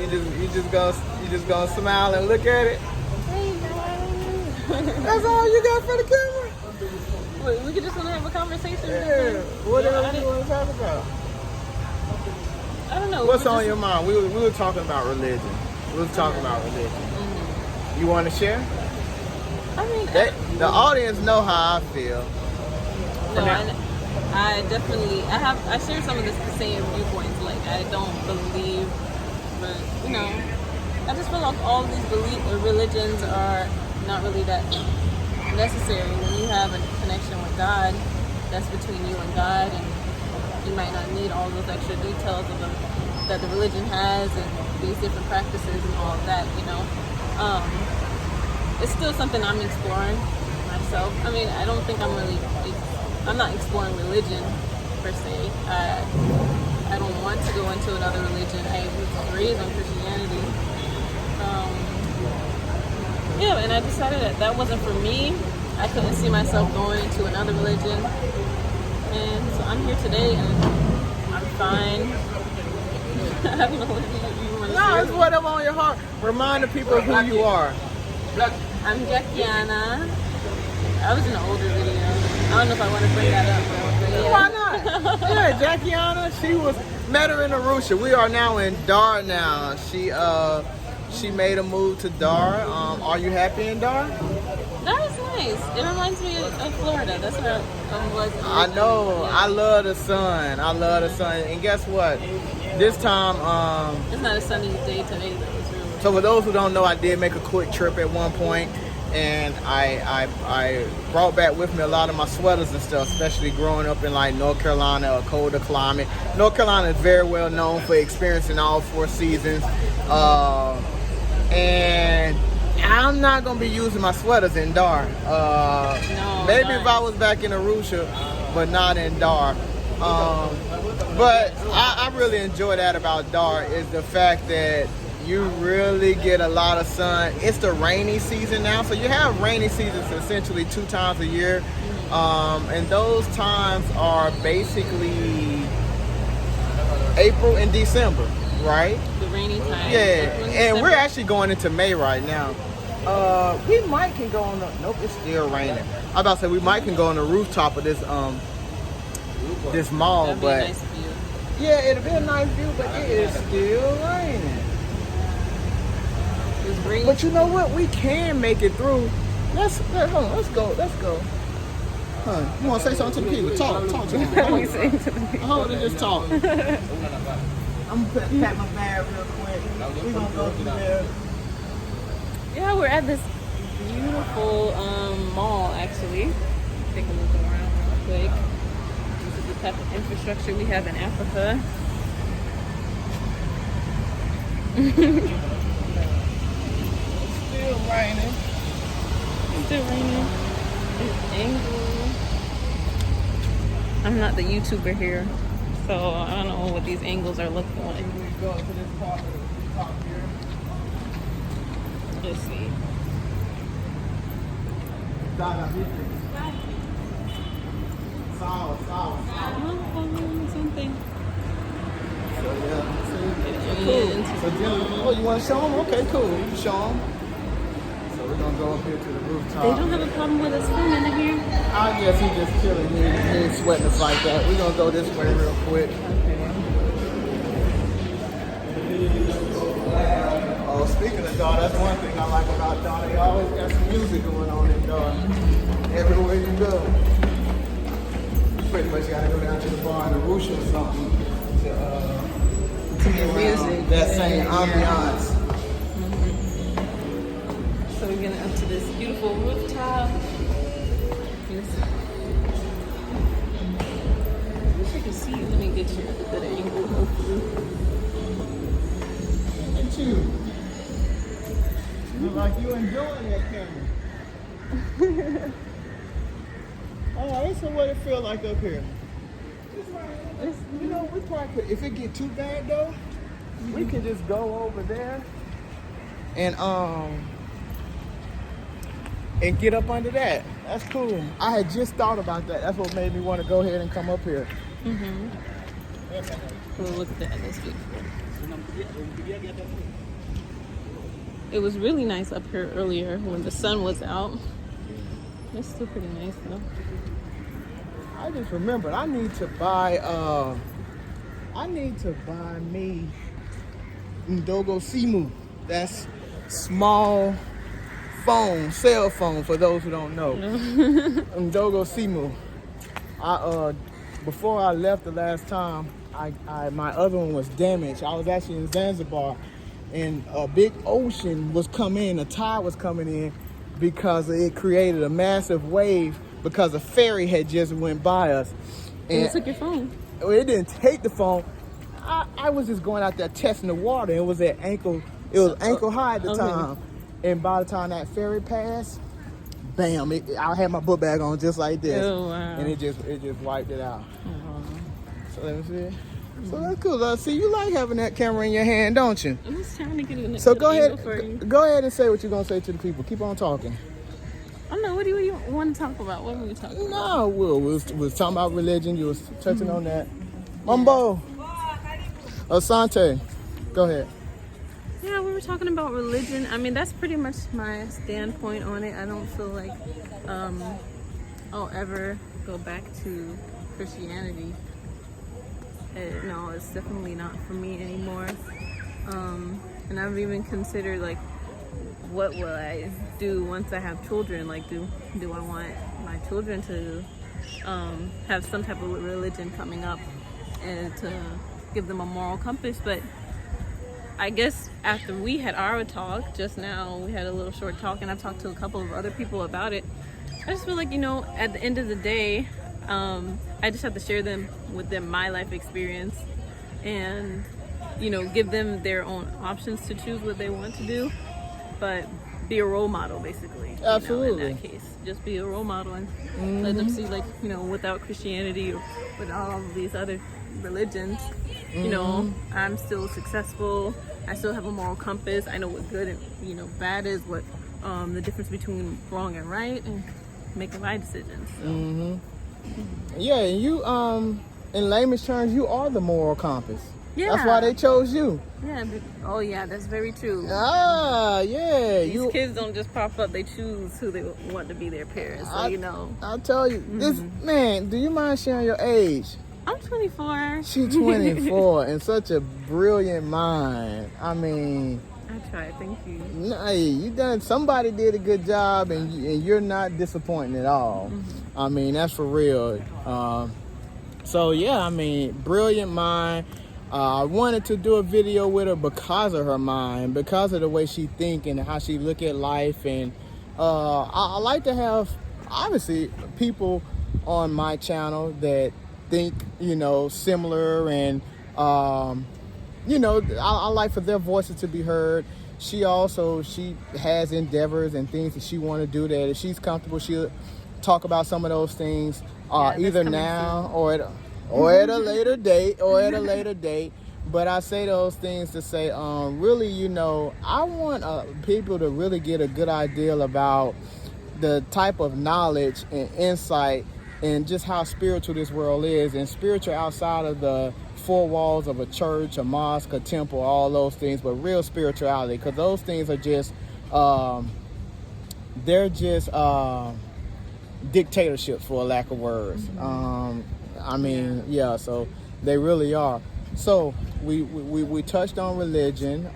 You just gonna smile and look at it. That's all you got for the camera. Wait, we could just want to have a conversation. Yeah. What else you want to talk about? I don't know. What's on your mind? We were talking about religion. Mm-hmm. You want to share? I mean, the audience know how I feel. No, I definitely I share some of the same viewpoints. Like I don't believe, but I just feel like all these religions are not really that necessary. When you have a connection with God, that's between you and God, and you might not need all those extra details that the religion has and these different practices and all of that. It's still something I'm exploring myself. I mean, I don't think I'm not exploring religion per se. I don't want to go into another religion. I was raised on Christianity. And I decided that wasn't for me. I couldn't see myself going to another religion. And so I'm here today and I'm fine. I don't know what you want to say. No, it's whatever on your heart. Remind the people who you are. I'm Jackiana. I was in an older video. I don't know if I want to bring that up, but yeah. Why not? Yeah, Jackiana, met her in Arusha. We are now in Dar now. She made a move to Dar. Are you happy in Dar? Dar is nice. It reminds me of Florida. That's where I was. I know. I love the sun. And guess what? This time, it's not a sunny day today though. It's really so for those who don't know, I did make a quick trip at one point. And I brought back with me a lot of my sweaters and stuff, especially growing up in like North Carolina, a colder climate. North Carolina is very well known for experiencing all 4 seasons. And I'm not going to be using my sweaters in Dar. Maybe if I was back in Arusha, but not in Dar. But I really enjoy that about Dar is the fact that you really get a lot of sun. It's the rainy season now, so you have rainy seasons essentially 2 times a year, and those times are basically April and December, right? The rainy time. Yeah, and we're actually going into May right now. We might can go on the, nope, it's still raining. I was about to say we might can go on the rooftop of this mall, That'd be but a nice view. yeah, it'll be a nice view, but it is still raining. But you know what? We can make it through. Let's go. Huh? You want to say something to the people? Talk to them. Hold it, just talk. I'm gonna pat my bag real quick. We're gonna go through there. Yeah, we're at this beautiful mall actually. Take a look around real quick. This is the type of infrastructure we have in Africa. Still raining. I'm not the YouTuber here, so I don't know what these angles are looking like. Go to this part of the top here. Let's see. Something. So yeah. Cool. So you want to show them? Okay, cool. You can show them. So we're gonna go up here to the rooftop. They don't have a problem with us filming in here. I guess he's just chilling. He ain't sweating us like that. We're gonna go this way real quick. Oh, speaking of Dar, that's one thing I like about Dar. They always got some music going on in Dar. Everywhere you go. You pretty much gotta go down to the bar in Arusha or something to get music. That same ambiance. So we're getting up to this beautiful rooftop. I wish I could see. Let me get you a good angle, hopefully. Look at you. You look like you enjoying that camera. Alright, so what it feel like up here? You know, we probably could, if it get too bad though, we can just go over there and get up under that. That's cool. I had just thought about that. That's what made me want to go ahead and come up here. We'll look at that. That's beautiful. It was really nice up here earlier when the sun was out. It's still pretty nice though. I just remembered I need to buy me Ndogo Simu. That's small phone, cell phone for those who don't know. Ndogo Simu. Before I left the last time, my other one was damaged. I was actually in Zanzibar, and a big ocean was coming in, a tide was coming in, because it created a massive wave because a ferry had just went by us. And it took your phone. It didn't take the phone. I was just going out there testing the water. It was ankle high at the time. And by the time that ferry passed, bam, I had my book bag on just like this. Oh, wow. And it just wiped it out. So let me see. So that's cool. See, you like having that camera in your hand, don't you? I'm just trying to get it. So go ahead and say what you're gonna say to the people. Keep on talking. I don't know. What do you want to talk about? What were we talking about? No, we was talking about religion. You was touching on that. Mambo. Asante. Go ahead. Yeah, we were talking about religion. I mean, that's pretty much my standpoint on it. I don't feel like I'll ever go back to Christianity. No, it's definitely not for me anymore. And I've even considered, like, what will I do once I have children? Like, do I want my children to have some type of religion coming up and to give them a moral compass? But I guess after we had our talk just now, we had a little short talk, and I've talked to a couple of other people about it. I just feel like, at the end of the day, I just have to share with them my life experience, and give them their own options to choose what they want to do, but be a role model, basically. Absolutely. In that case, just be a role model and let them see, like, without Christianity or with all of these other religions, I'm still successful. I still have a moral compass. I know what good and bad is, what the difference between wrong and right, and making my decisions. So. Yeah, and you, in layman's terms, you are the moral compass. Yeah. That's why they chose you. Yeah. Oh, yeah, that's very true. Yeah. These kids don't just pop up. They choose who they want to be their parents. So, I'll tell you. This man, do you mind sharing your age? I'm 24. She's 24 and such a brilliant mind. I mean, I tried. Thank you. Somebody did a good job, and you're not disappointing at all. I mean, that's for real. So yeah, I mean, brilliant mind. I wanted to do a video with her because of her mind, because of the way she think and how she look at life. And I like to have, obviously, people on my channel that think, similar, and I like for their voices to be heard. She has endeavors and things that she want to do that if she's comfortable, she'll talk about some of those things either now or at a later date. But I say those things to say, really, I want people to really get a good idea about the type of knowledge and insight and just how spiritual this world is, and spiritual outside of the four walls of a church, a mosque, a temple, all those things, but real spirituality, because those things are just, they're just dictatorships, for a lack of words. So they really are. So we touched on religion.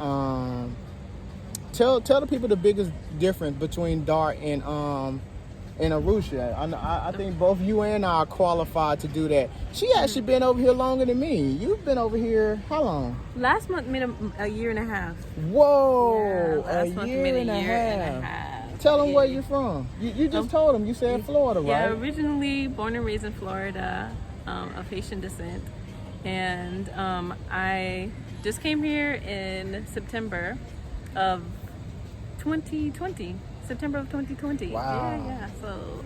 Tell the people the biggest difference between Dar and Arusha. I think both you and I are qualified to do that. She actually been over here longer than me. You've been over here how long? Last month made a year and a half. Whoa, yeah, a year and a half. Tell them where you're from. You just told them. You said Florida, right? Yeah, originally born and raised in Florida, of Haitian descent. And I just came here in September of 2020. September of 2020. Wow. Yeah. So,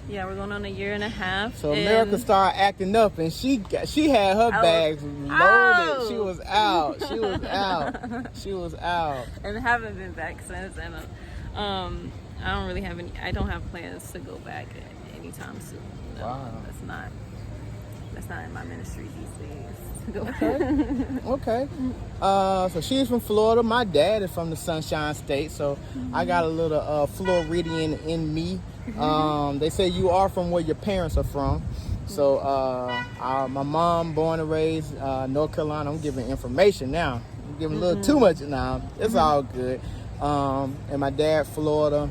yeah, we're going on a year and a half. So America started acting up, and she had her bags loaded. out. She was out. She was out. And haven't been back since. And I don't have plans to go back anytime soon. No, Wow. That's not in my ministry these days. Okay. So she's from Florida. My dad is from the Sunshine State, so I got a little Floridian in me. They say you are from where your parents are from. So my mom, born and raised North Carolina. I'm giving information now. I'm giving a little too much now. It's all good. And my dad, Florida.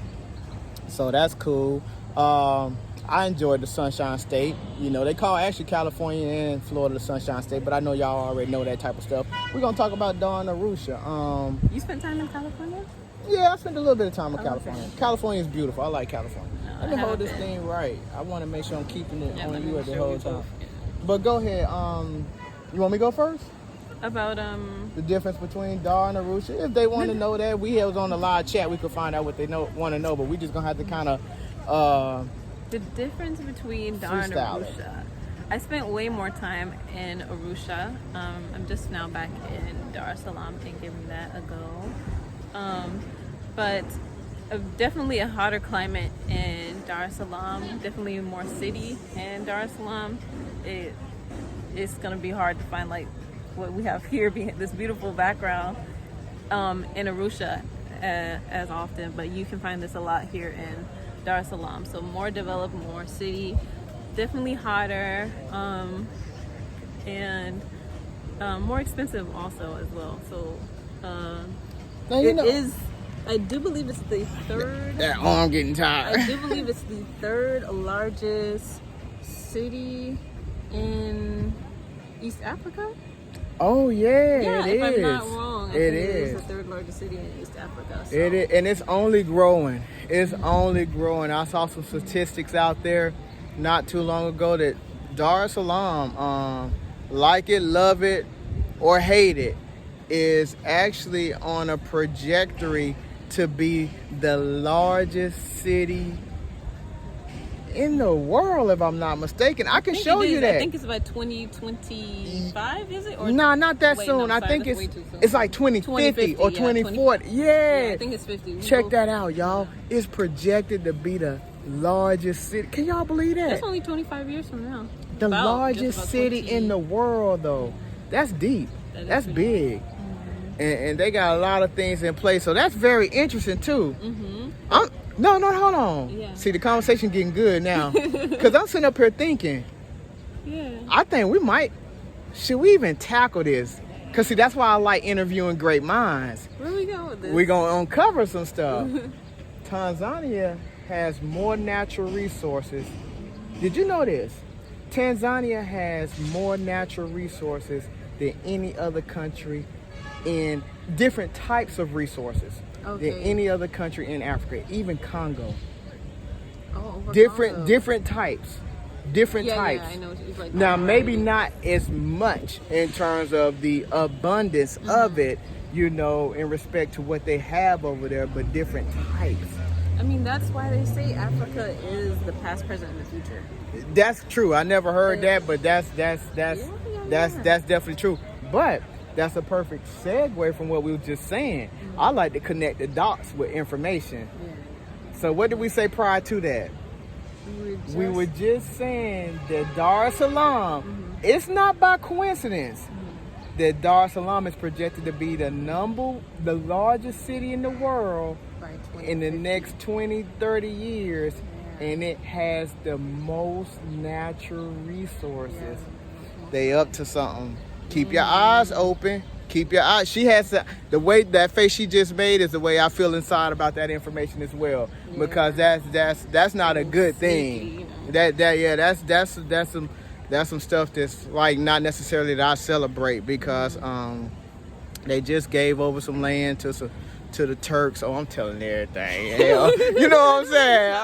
So that's cool. I enjoyed the Sunshine State. You know, they call actually California and Florida the Sunshine State, but I know y'all already know that type of stuff. We're going to talk about Dar and Arusha. You spent time in California? Yeah, I spent a little bit of time in California. California is beautiful. I like California. No, Let me hold this thing right. I want to make sure I'm keeping it on you at the whole time. Yeah. But go ahead. You want me to go first? About the difference between Dar and Arusha. If they want to know that, we was on the live chat. We could find out what they want to know, but we just gonna have to kind of the difference between Dar and Arusha. I spent way more time in Arusha. I'm just now back in Dar Salaam and giving that a go. But definitely a hotter climate in Dar Salaam. Definitely more city in Dar Salaam. It's gonna be hard to find like what we have here, this beautiful background in Arusha as often, but you can find this a lot here in Dar es Salaam. So more developed, more city, definitely hotter, and more expensive also as well. So I do believe it's the third. That arm getting tired. I do believe it's the third largest city in East Africa. Oh yeah, if I'm not wrong, I think it is the third largest city in East Africa. So. It is, and it's only growing. It's only growing. I saw some statistics out there not too long ago that Dar es Salaam, like it, love it, or hate it, is actually on a trajectory to be the largest city in the world, if I'm not mistaken. I can show you that. I think it's about 2025, is it? Or no, not that soon. I think it's like 2050 or 2040. Yeah. I think it's 50. Check that out, y'all. It's projected to be the largest city. Can y'all believe that? That's only 25 years from now. The largest city in the world, though. That's deep. That's big. Mm-hmm. And they got a lot of things in place. So that's very interesting, too. Mm-hmm. No, hold on. Yeah. See, the conversation getting good now. Because I'm sitting up here thinking, I think should we even tackle this? Because, see, that's why I like interviewing great minds. Where we going with this? We're going to uncover some stuff. Tanzania has more natural resources. Did you know this? Tanzania has more natural resources than any other country in different types of resources. Than any other country in Africa, even Congo. Different types. Different types. Yeah, I know. It's like now, maybe not as much in terms of the abundance of it, you know, in respect to what they have over there, but different types. I mean, that's why they say Africa is the past, present, and the future. That's true. I never heard that, but that's definitely true. But that's a perfect segue from what we were just saying. I like to connect the dots with information. Yeah. So what did we say prior to that? We were just saying that Dar es Salaam, it's not by coincidence that Dar es Salaam is projected to be the largest city in the world in the next 20, 30 years. Yeah. And it has the most natural resources. Yeah. They up to something. Keep your eyes open. Keep your eyes. She has the way that face she just made is the way I feel inside about that information as well. Yeah. Because that's not a good thing. That's some stuff that's like not necessarily that I celebrate because they just gave over some land to the Turks. Oh, I'm telling everything. You know what I'm saying?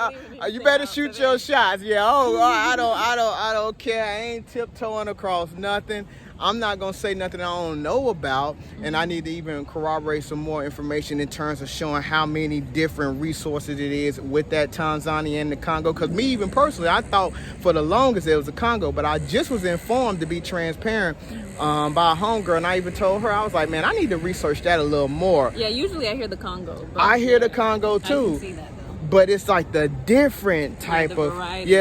You better shoot your shots. Yeah. I don't care. I ain't tiptoeing across nothing. I'm not going to say nothing I don't know about, and I need to even corroborate some more information in terms of showing how many different resources it is with that Tanzania and the Congo. Because me, even personally, I thought for the longest it was the Congo, but I just was informed, to be transparent, by a homegirl, and I even told her, I was like, man, I need to research that a little more. Yeah, usually I hear the Congo. But I hear the Congo too. I can see that, though. But it's like the different type of, variety.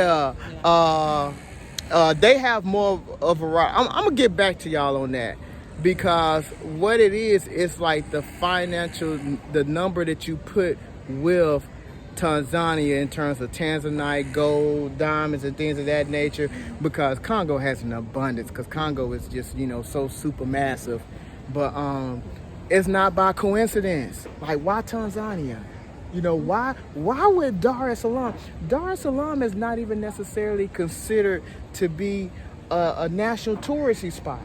They have more of a variety. I'm gonna get back to y'all on that because what it is like the number that you put with Tanzania in terms of Tanzanite, gold, diamonds, and things of that nature. Because Congo has an abundance. Because Congo is just so super massive, but it's not by coincidence. Like, why Tanzania? Why would Dar es Salaam? Dar es Salaam is not even necessarily considered to be a national touristy spot.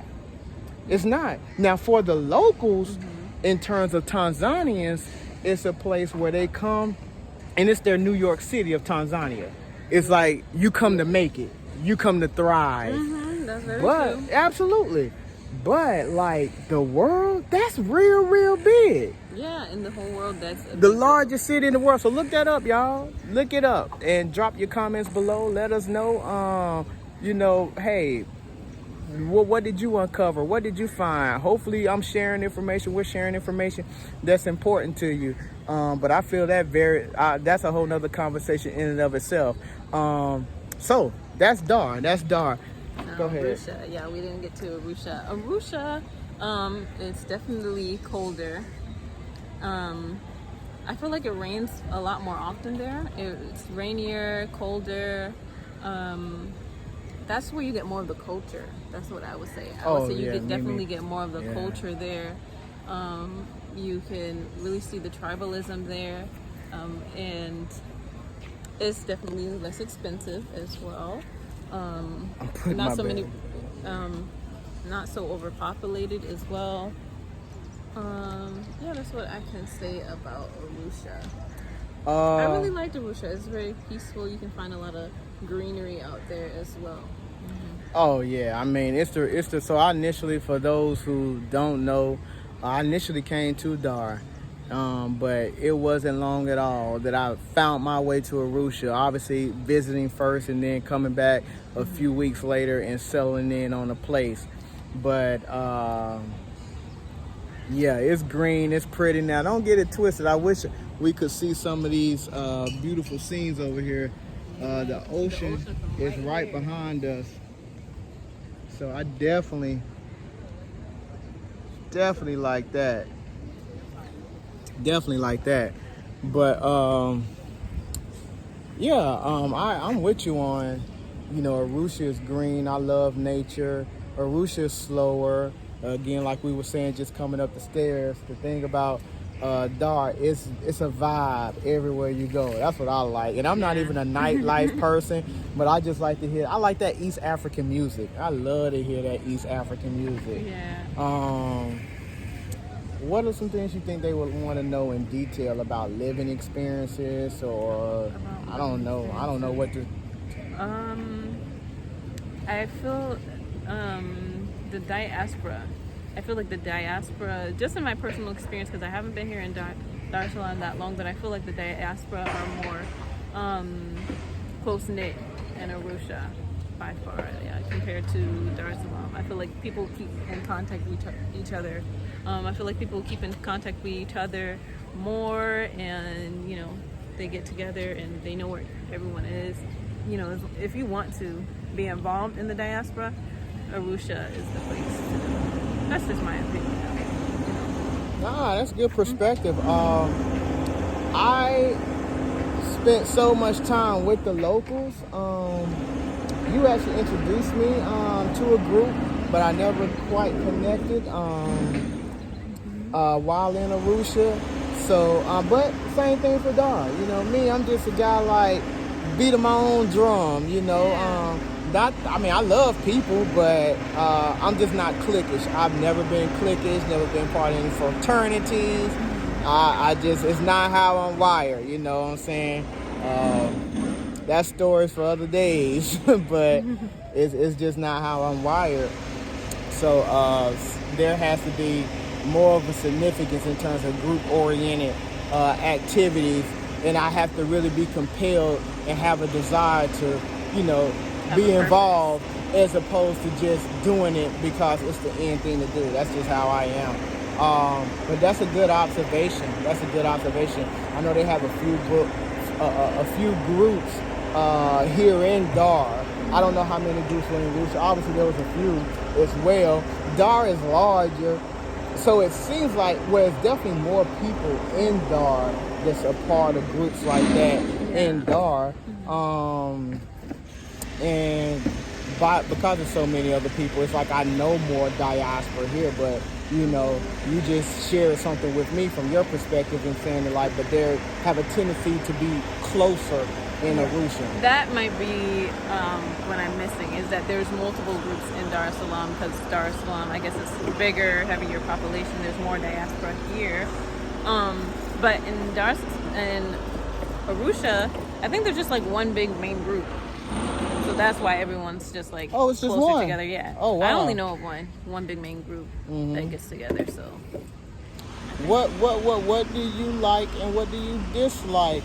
It's not. Now, for the locals, in terms of Tanzanians, it's a place where they come, and it's their New York City of Tanzania. It's like, you come to make it. You come to thrive. That's very true. Absolutely. But, like, the world, that's real, real big. Yeah, in the whole world, that's the largest city in the world. So look that up, y'all. Look it up and drop your comments below. Let us know, hey, what did you uncover? What did you find? Hopefully I'm sharing information. We're sharing information that's important to you. But I feel that that's a whole nother conversation in and of itself. So that's Dar. Go ahead. Arusha. Yeah, we didn't get to Arusha. Arusha, it's definitely colder. I feel like it rains a lot more often there. It's rainier, colder. That's where you get more of the culture. That's what I would say. I would say you could definitely get more of the culture there. You can really see the tribalism there, and it's definitely less expensive as well. Not so many, not so overpopulated as well. That's what I can say about Arusha. I really liked Arusha. It's very peaceful. You can find a lot of greenery out there as well. Oh yeah, I mean it's the so I initially, for those who don't know, I initially came to Dar, but it wasn't long at all that I found my way to Arusha. Obviously visiting first and then coming back a few weeks later and settling in on a place. But yeah, it's green, it's pretty. Now don't get it twisted. I wish we could see some of these beautiful scenes over here. The ocean is right behind us. So I definitely like that. Definitely like that. But I'm with you on, Arusha is green. I love nature. Arusha is slower. Again, like we were saying, just coming up the stairs. The thing about Dar, it's a vibe everywhere you go. That's what I like. And I'm not even a nightlife person, but I just like to hear. I like that East African music. I love to hear that East African music. Yeah. What are some things you think they would want to know in detail about living experiences, or I don't know what to. I feel the diaspora. I feel like the diaspora, just in my personal experience, because I haven't been here in Dar es Salaam that long, but I feel like the diaspora are more close-knit in Arusha by far, compared to Dar es Salaam. I feel like people keep in contact with each other. I feel like people keep in contact with each other more, and they get together and they know where everyone is. If you want to be involved in the diaspora, Arusha is the place to do. That's just my opinion. Nah, that's good perspective. I spent so much time with the locals. You actually introduced me to a group, but I never quite connected while in Arusha. So, but same thing for Dar. Me, I'm just a guy like beating my own drum. I love people, but I'm just not cliquish. I've never been cliquish, never been part of any fraternities. It's not how I'm wired, you know what I'm saying? That's stories for other days, but it's just not how I'm wired. So there has to be more of a significance in terms of group-oriented activities, and I have to really be compelled and have a desire to, be involved, as opposed to just doing it because it's the end thing to do. That's just how I am. But that's a good observation. I know they have a few groups here in Dar I don't know how many groups were in Arusha. Obviously, there was a few as well. Dar is larger, so it seems like it's definitely more people in Dar that's a part of groups like that in Dar. And because there's so many other people, it's like I know more diaspora here, but you know, you just shared something with me from your perspective and saying that like, but they have a tendency to be closer in Arusha. That might be what I'm missing, is that there's multiple groups in Dar es Salaam, because Dar es Salaam, I guess it's bigger, heavier population, there's more diaspora here. But in Arusha, I think there's just like one big main group. So that's why everyone's just like it's just closer one together. Yeah. Oh, wow. I only know of one big main group that gets together. So what do you like and what do you dislike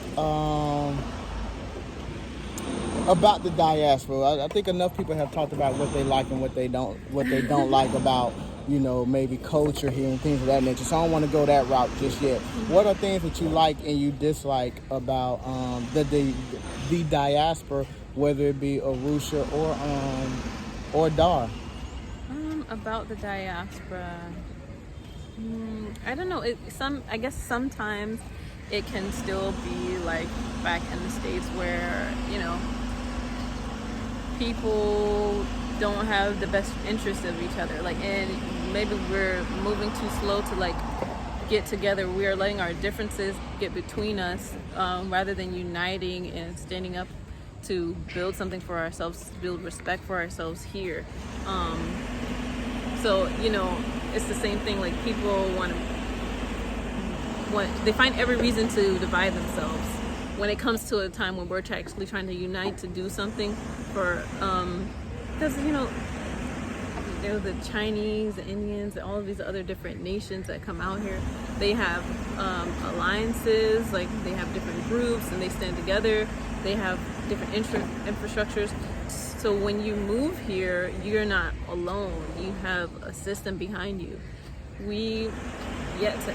about the diaspora? I think enough people have talked about what they like and what they don't like about, you know, maybe culture here and things of that nature. So I don't want to go that route just yet. What are things that you like and you dislike about the diaspora, whether it be Arusha or Dar? About the diaspora, I don't know. I guess sometimes it can still be like back in the States where, you know, people don't have the best interest of each other. Like, and maybe we're moving too slow to like get together. We are letting our differences get between us rather than uniting and standing up to build something for ourselves, build respect for ourselves here. So, you know, it's the same thing. Like, people they find every reason to divide themselves when it comes to a time when we're actually trying to unite to do something for, because, you know, there's the Chinese, the Indians, all of these other different nations that come out here. They have alliances, like they have different groups and they stand together. They have different infrastructures. So when you move here, you're not alone. You have a system behind you. We're yet to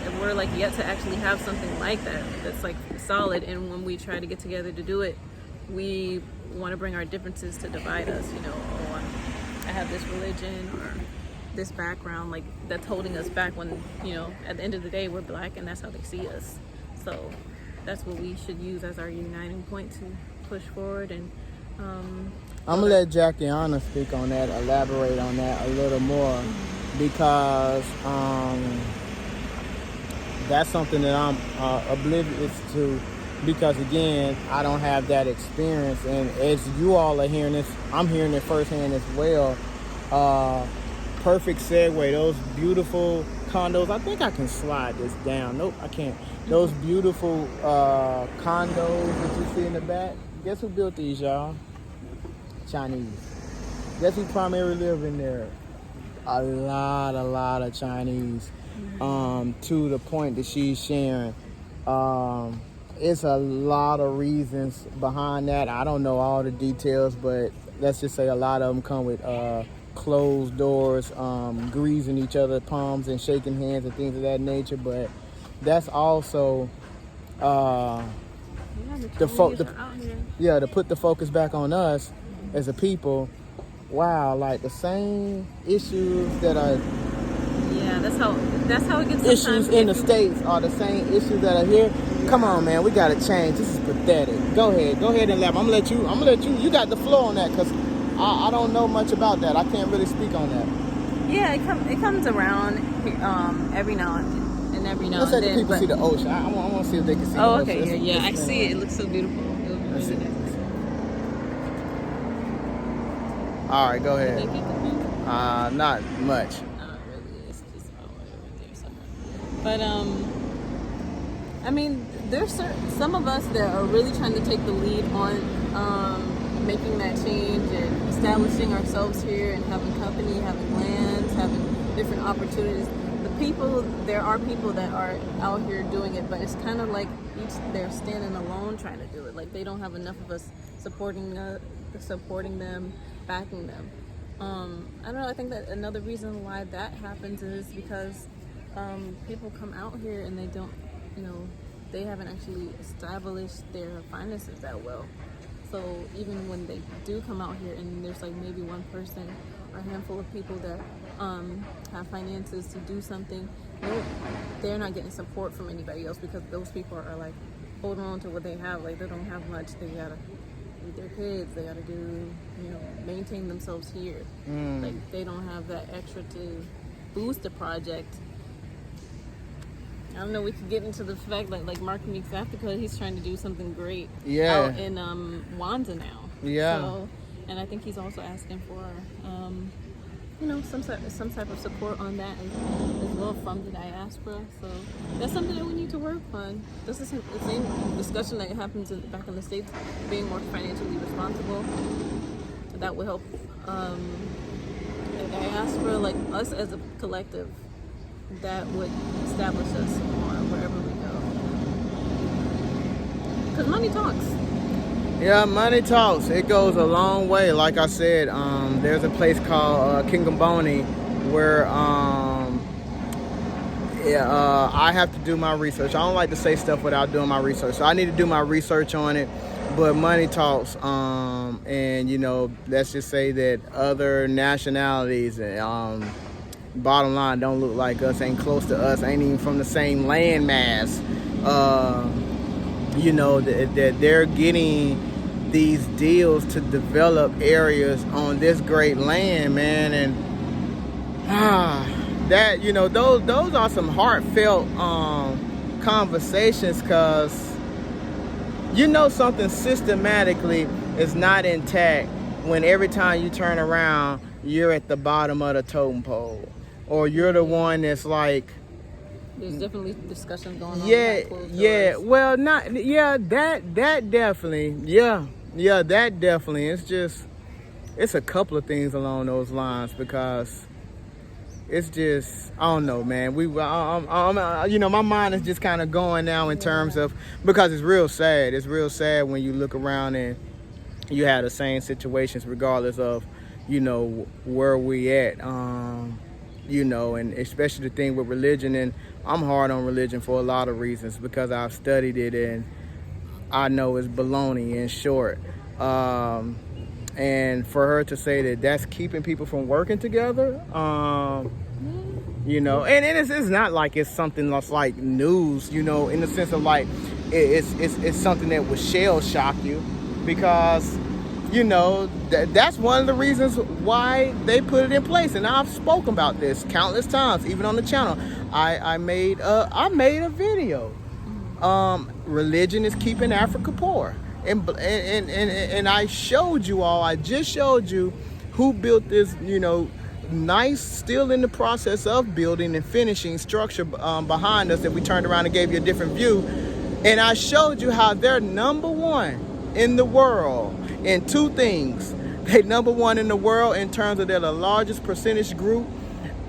actually have something like that that's like solid. And when we try to get together to do it, we want to bring our differences to divide us. You know, I have this religion or this background, like that's holding us back when, you know, at the end of the day, we're Black and that's how they see us. So that's what we should use as our uniting point to push forward. And I'm gonna let Jackie Anna speak on that, elaborate on that a little more, because that's something that I'm oblivious to, because again, I don't have that experience, and as you all are hearing this, I'm hearing it firsthand as well. Perfect segue, those beautiful condos. I think I can slide this down. Nope, I can't. Those beautiful condos that you see in the back. Guess who built these, y'all? Chinese. Guess who primarily live in there? A lot of Chinese. To the point that she's sharing. It's a lot of reasons behind that. I don't know all the details, but let's just say a lot of them come with closed doors, greasing each other's palms and shaking hands and things of that nature. But that's also to put the focus back on us as a people. Wow, like the same issues that are that's how it gets. Issues in the States are the same issues that are here. Come on, man, we gotta change. This is pathetic. Go ahead and laugh. I'm gonna let you. You got the floor on that, because I don't know much about that. I can't really speak on that. Yeah, it comes around every now and then. Let's let the people see the ocean. I want to see if they can see the ocean. Oh, okay, yeah, I see it. It looks so beautiful. Let's see. All right, go ahead. Not much. Not really. It's just over there somewhere. But I mean, there's some of us that are really trying to take the lead on making that change and establishing ourselves here and having company, having lands, having different opportunities. There are people that are out here doing it, but it's kind of like they're standing alone trying to do it. Like they don't have enough of us supporting them, backing them. I don't know. I think that another reason why that happens is because people come out here and they don't, they haven't actually established their finances that well. So even when they do come out here and there's like maybe one person or a handful of people that have finances to do something, they're not getting support from anybody else because those people are like holding on to what they have. Like they don't have much. They gotta feed their kids. They gotta do, maintain themselves here. Like they don't have that extra to boost the project. I don't know. We could get into the fact that like Mark Meeks Africa, he's trying to do something great out in Wanza now. Yeah. So, and I think he's also asking for some type of support on that as well from the diaspora. So that's something that we need to work on. This is the same discussion that happens back in the States, being more financially responsible. That would help the diaspora, like us as a collective. That would establish us more wherever we go. Because money talks. Yeah, money talks. It goes a long way. Like I said, there's a place called Kingamboni where I have to do my research. I don't like to say stuff without doing my research. So I need to do my research on it. But money talks. And, let's just say that other nationalities bottom line don't look like us, ain't close to us, ain't even from the same land mass. That they're getting these deals to develop areas on this great land, man, and those are some heartfelt conversations, because something systematically is not intact when every time you turn around you're at the bottom of the totem pole, or you're the one that's like, there's definitely discussions going on. Well, that definitely. It's a couple of things along those lines, because it's just, I don't know, man. My mind is just kind of going now in terms of, because it's real sad. It's real sad when you look around and you have the same situations, regardless of, where we at. And especially the thing with religion, and I'm hard on religion for a lot of reasons, because I've studied it and I know it's baloney, in short. And for her to say that that's keeping people from working together, and it's not like it's something that's like news, in the sense of like it's something that would shell shock you, because that's one of the reasons why they put it in place. And I've spoken about this countless times, even on the channel. I made a video. Religion is keeping Africa poor, and I showed you all. I just showed you who built this, nice, still in the process of building and finishing structure behind us that we turned around and gave you a different view. And I showed you how they're number one in the world in two things. They number one in the world in terms of they're the largest percentage group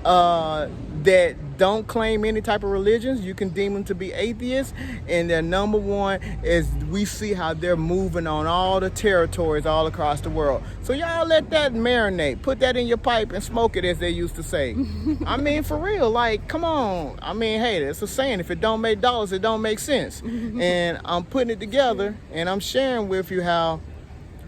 that don't claim any type of religions. You can deem them to be atheists. And their number one is, we see how they're moving on all the territories all across the world. So y'all let that marinate. Put that in your pipe and smoke it, as they used to say. I mean, for real, like, come on. I mean, hey, it's a saying, if it don't make dollars, it don't make sense. And I'm putting it together and I'm sharing with you how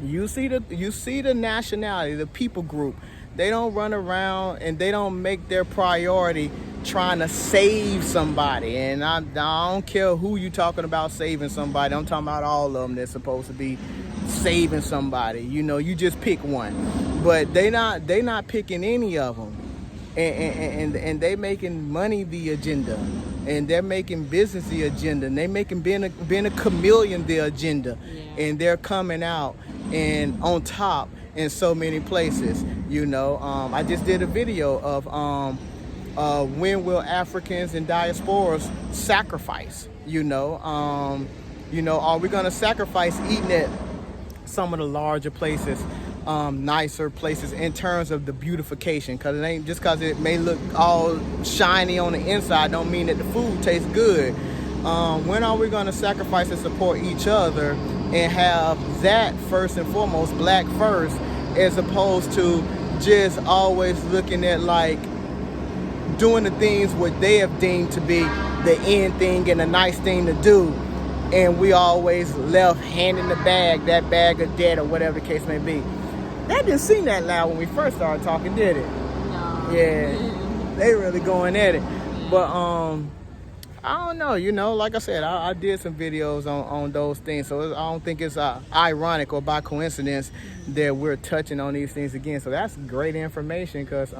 you see the nationality, the people group. They don't run around and they don't make their priority trying to save somebody. And I don't care who you talking about saving somebody. I'm talking about all of them that's supposed to be saving somebody. You just pick one. But they not picking any of them. And they making money the agenda. And they're making business the agenda. And they making being a chameleon the agenda. Yeah. And they're coming out and on top in so many places. I just did a video of when will Africans and diasporas sacrifice? Are we gonna sacrifice eating at some of the larger places, nicer places in terms of the beautification? Because it ain't just because it may look all shiny on the inside don't mean that the food tastes good. When are we gonna sacrifice and support each other and have that first and foremost, black first, as opposed to just always looking at like doing the things what they have deemed to be the end thing and a nice thing to do, and we always left hand in the bag, that bag of debt or whatever the case may be. That didn't seem that loud when we first started talking, did it? No. Yeah, they really going at it. But I don't know, like I said, I did some videos on those things, so I don't think it's ironic or by coincidence that we're touching on these things again. So that's great information, because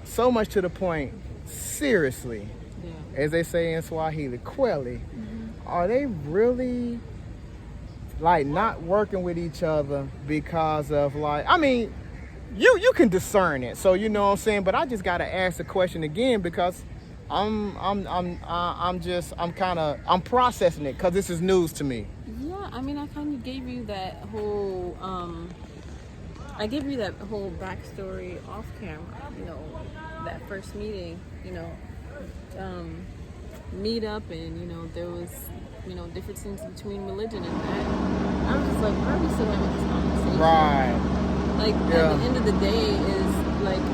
so much to the point, seriously, as they say in Swahili, kweli, are they really like not working with each other because of like, I mean, you can discern it, so you know what I'm saying, but I just gotta ask the question again, because I'm processing it, because this is news to me. Yeah, I mean, I kind of gave you that whole backstory off camera, that first meeting, meet up, and there was differences between religion and that. I was just like, why are we still having this conversation? Right. Like, at the end of the day is like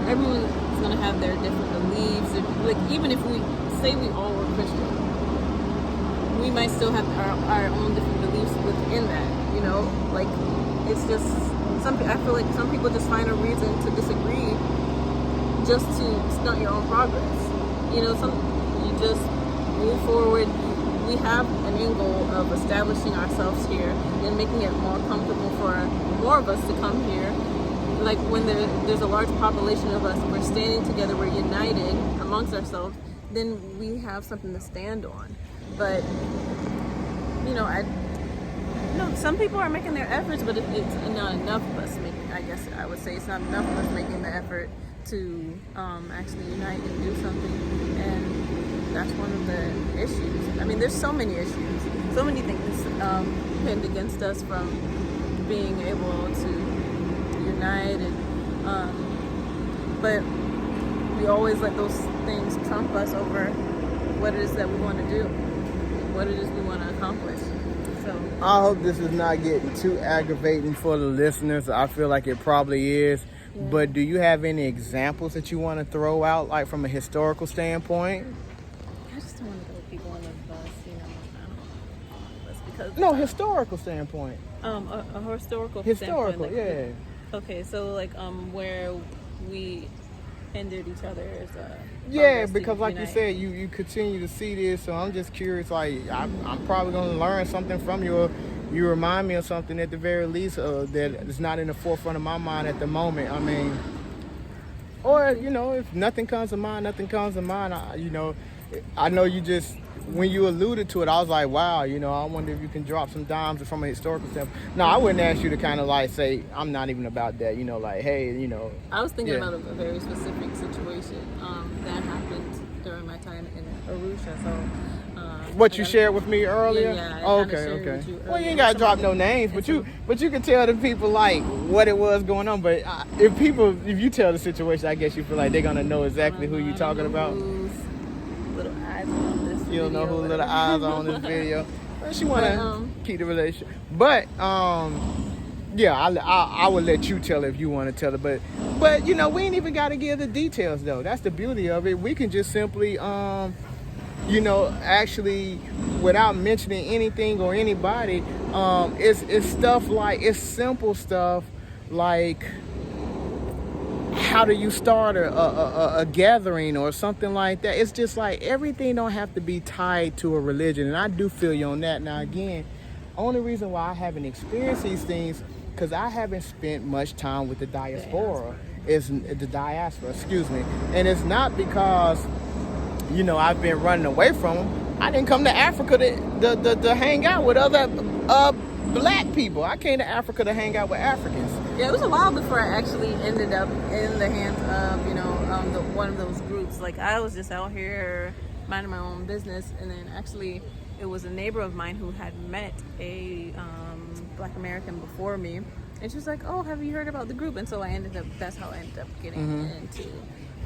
everyone's gonna have their different beliefs. Like, even if we say we all were Christian, we might still have our own different beliefs within that. Like, it's just I feel like some people just find a reason to disagree just to stunt your own progress. You just move forward. We have an end goal of establishing ourselves here and making it more comfortable for more of us to come here. Like, when there's a large population of us, we're standing together, we're united amongst ourselves, then we have something to stand on. But, some people are making their efforts, but it's not enough of us making, I guess I would say, it's not enough of us making the effort to actually unite and do something. And that's one of the issues. I mean, there's so many issues, so many things pinned against us from being able to unite, and but we always let those things trump us over what it is that we want to do, what it is we want to accomplish. So I hope this is not getting too aggravating for the listeners. I feel like it probably is. Yeah. But do you have any examples that you want to throw out, like from a historical standpoint? I just don't want to throw people on the bus, because historical standpoint. A historical standpoint. Like, yeah. Okay, so like where we hindered each other's because like you said, you continue to see this, so I'm just curious, like I'm probably going to learn something from you, or you remind me of something at the very least that is not in the forefront of my mind at the moment. I mean, or if nothing comes to mind, I know you just, when you alluded to it, I was like, wow, I wonder if you can drop some dimes from a historical standpoint. No, I wouldn't ask you to kind of like say, I'm not even about that, like, hey, I was thinking about a very specific situation that happened during my time in Arusha. So, what you shared with me earlier? Yeah. Okay. Well, you ain't got to drop no names, but you can tell the people like what it was going on. But if you tell the situation, I guess you feel like they're going to know exactly who you're talking about. Little eyes on this video. You don't know who little eyes are on this video. She want to keep the relationship. But, I would let you tell it if you want to tell it. But we ain't even got to give the details, though. That's the beauty of it. We can just simply, actually, without mentioning anything or anybody, it's stuff like, it's simple stuff like, how do you start a gathering or something like that? It's just like everything don't have to be tied to a religion, and I do feel you on that. Now again, only reason why I haven't experienced these things, because I haven't spent much time with the diaspora, excuse me, and it's not because I've been running away from them. I didn't come to Africa to hang out with other black people. I came to Africa to hang out with Africans. Yeah, it was a while before I actually ended up in the hands of, one of those groups. Like, I was just out here minding my own business, and then actually it was a neighbor of mine who had met a Black American before me, and she was like, "Oh, have you heard about the group?" And so that's how I ended up getting into.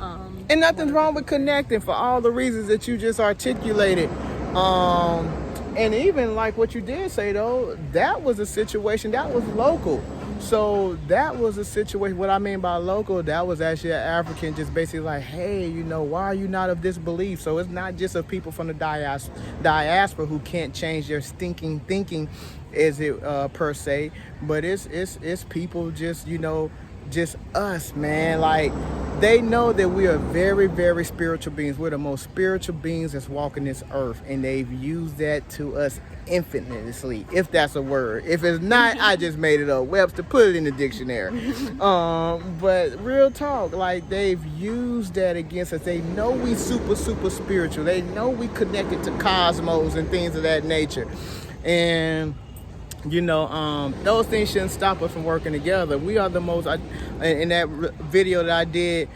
And nothing's wrong with connecting for all the reasons that you just articulated. And even like what you did say, though, that was a situation that was local. So that was a situation. What I mean by local, that was actually an African just basically like, hey, why are you not of this belief? So it's not just of people from the diaspora who can't change their stinking thinking, as it per se, but it's people just just us, man. Like, they know that we are very, very spiritual beings. We're the most spiritual beings that's walking this earth, and they've used that to us infinitely, if that's a word. If it's not, I just made it up. Webster, put it in the dictionary. But real talk, like, they've used that against us. They know we super, super spiritual. They know we connected to cosmos and things of that nature. And those things shouldn't stop us from working together. We are the most, in that video that I did,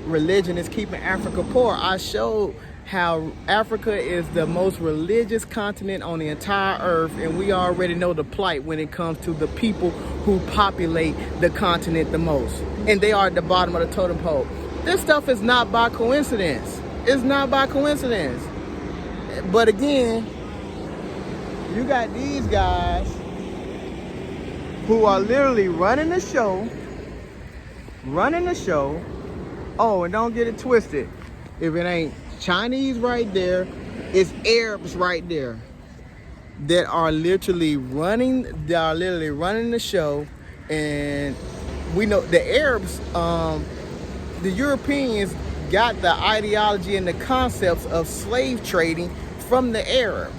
religion is keeping Africa poor, I showed how Africa is the most religious continent on the entire earth, and we already know the plight when it comes to the people who populate the continent the most, and they are at the bottom of the totem pole. This stuff is not by coincidence. It's not by coincidence. But again, you got these guys who are literally running the show. Oh, and don't get it twisted. If it ain't Chinese right there, it's Arabs right there that are literally running the show. And we know the Arabs, the Europeans got the ideology and the concepts of slave trading from the Arabs.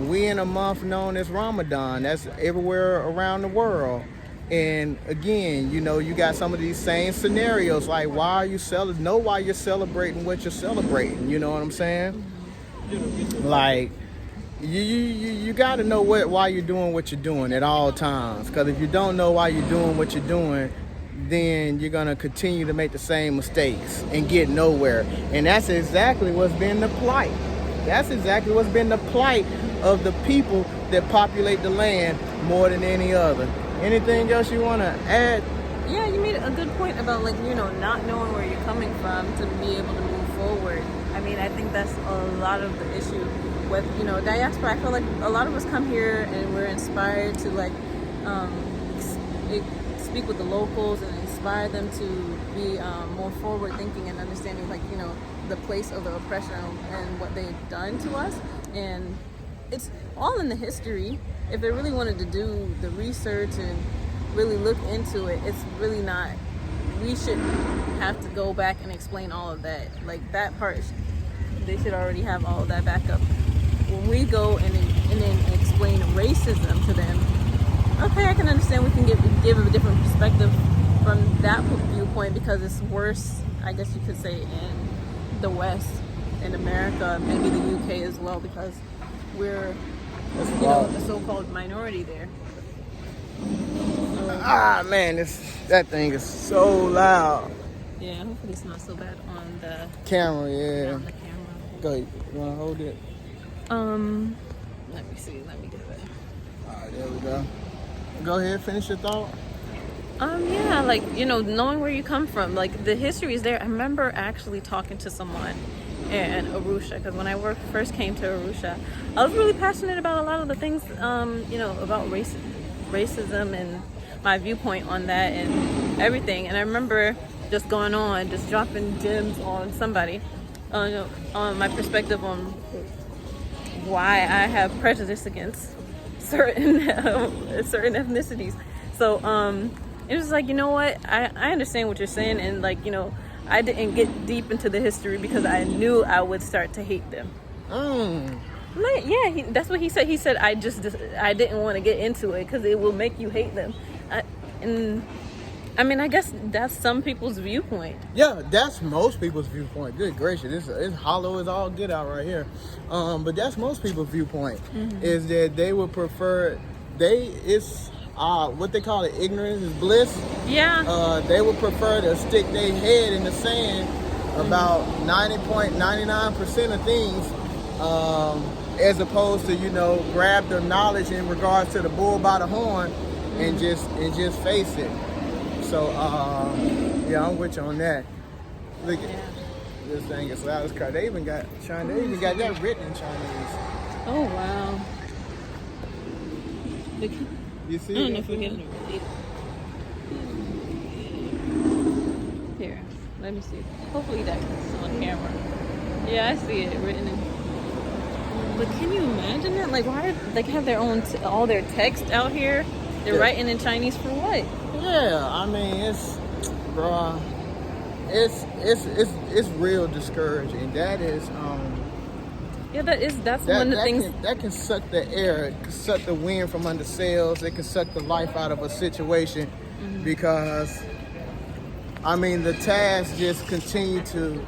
We in a month known as Ramadan. That's everywhere around the world. And again, you got some of these same scenarios, like, why are you know why you're celebrating what you're celebrating. You know what I'm saying? Like, you got to know why you're doing what you're doing at all times. Because if you don't know why you're doing what you're doing, then you're going to continue to make the same mistakes and get nowhere. And that's exactly what's been the plight. That's exactly what's been the plight of the people that populate the land more than any other. Anything else you want to add? Yeah, you made a good point about, not knowing where you're coming from to be able to move forward. I mean, I think that's a lot of the issue with, diaspora. I feel like a lot of us come here and we're inspired to, speak with the locals and inspire them to be more forward thinking and understanding, the place of the oppression and what they've done to us. And it's all in the history. If they really wanted to do the research and really look into it, it's really not, we shouldn't have to go back and explain all of that. Like, that part, they should already have all of that back up. When we go and then explain racism to them, okay, I can understand we can give a different perspective from that viewpoint, because it's worse, I guess you could say, in the West, in America, maybe the UK as well, because we're the so-called minority there. So, man, that thing is so loud. Yeah, hopefully it's not so bad on the camera. Yeah. On the camera. Go ahead. You want to hold it? Let me see. Let me do it. All right, there we go. Go ahead, finish your thought. Yeah, knowing where you come from, the history is there. I remember actually talking to someone in Arusha, because when I first came to Arusha, I was really passionate about a lot of the things, about racism and my viewpoint on that and everything. And I remember just going on, just dropping gems on somebody, on my perspective on why I have prejudice against certain ethnicities. So it was like, I understand what you're saying, and I didn't get deep into the history because I knew I would start to hate them. Yeah, that's what he said. He said I didn't want to get into it because it will make you hate them. I guess that's some people's viewpoint. Yeah, that's most people's viewpoint. Good gracious, it's hollow as all get out right here. But that's most people's viewpoint, is that they would prefer, what they call it, ignorance is bliss. Yeah. They would prefer to stick their head in the sand about 90.99% of things, as opposed to grab the knowledge in regards to the bull by the horn and just face it. So yeah, I'm with you on that. Look at this thing is loud as car. They even got that written in Chinese. Oh wow. You see? I don't know if we're getting it related. Here, let me see. Hopefully that's on camera. Yeah, I see it written in. But can you imagine that? Like, why they have their own all their text out here? They're writing in Chinese for what? Yeah, I mean it's, bruh, it's real discouraging. That is Yeah, that's one of the things that can suck the air, it can suck the wind from under sails. It can suck the life out of a situation because, I mean, the task just continue to.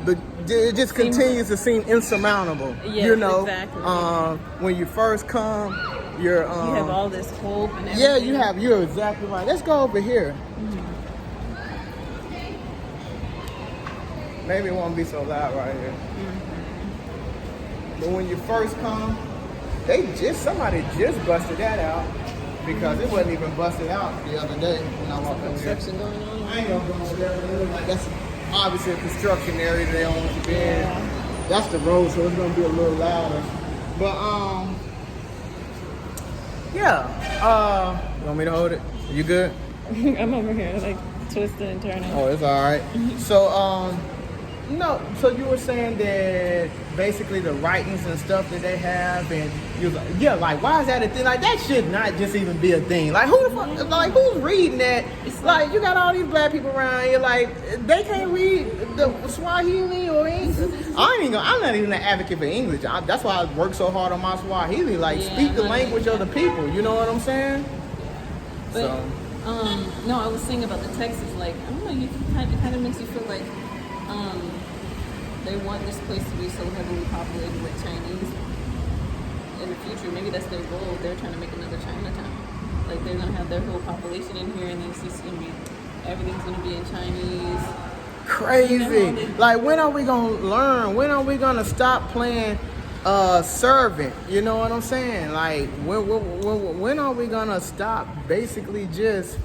But it just continues to seem insurmountable. Yes, you know, exactly. When you first come, you have all this hope and everything. Yeah, you're exactly right. Let's go over here. Maybe it won't be so loud right here. But when you first come, somebody just busted that out because it wasn't even busted out the other day when I walked over here. Construction going on. I ain't gonna go over there. It looks like that's obviously a construction area they don't want to be in. That's the road, so it's gonna be a little louder. But yeah. You want me to hold it? You good? I'm over here like twisting and turning. Oh, it's all right. So no, so you were saying that basically the writings and stuff that they have, and you was like, yeah, like why is that a thing? Like that should not just even be a thing. Like who the fuck? Like who's reading that? It's like you got all these black people around here, like they can't read the Swahili or English. I'm not even an advocate for English. That's why I work so hard on my Swahili. Like speak the language of the people. You know what I'm saying? But, no, I was saying about the text. It's like I don't know. It kind of makes you feel like. They want this place to be so heavily populated with Chinese in the future. Maybe that's their goal. They're trying to make another Chinatown. Like they're gonna have their whole population in here, and then everything's gonna be in Chinese. Crazy. You know, like when are we gonna learn? When are we gonna stop playing servant? You know what I'm saying? Like when are we gonna stop basically just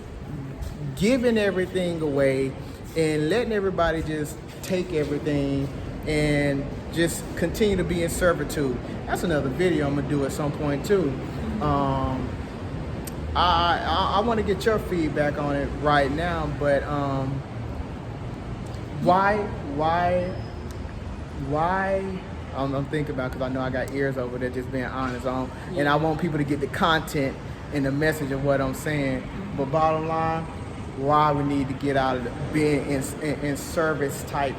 giving everything away and letting everybody just take everything and just continue to be in servitude? That's another video I'm gonna do at some point too. I want to get your feedback on it right now, but why I'm thinking about, because I know I got ears over there just being honest on, and I want people to get the content and the message of what I'm saying. But bottom line, why we need to get out of being in service type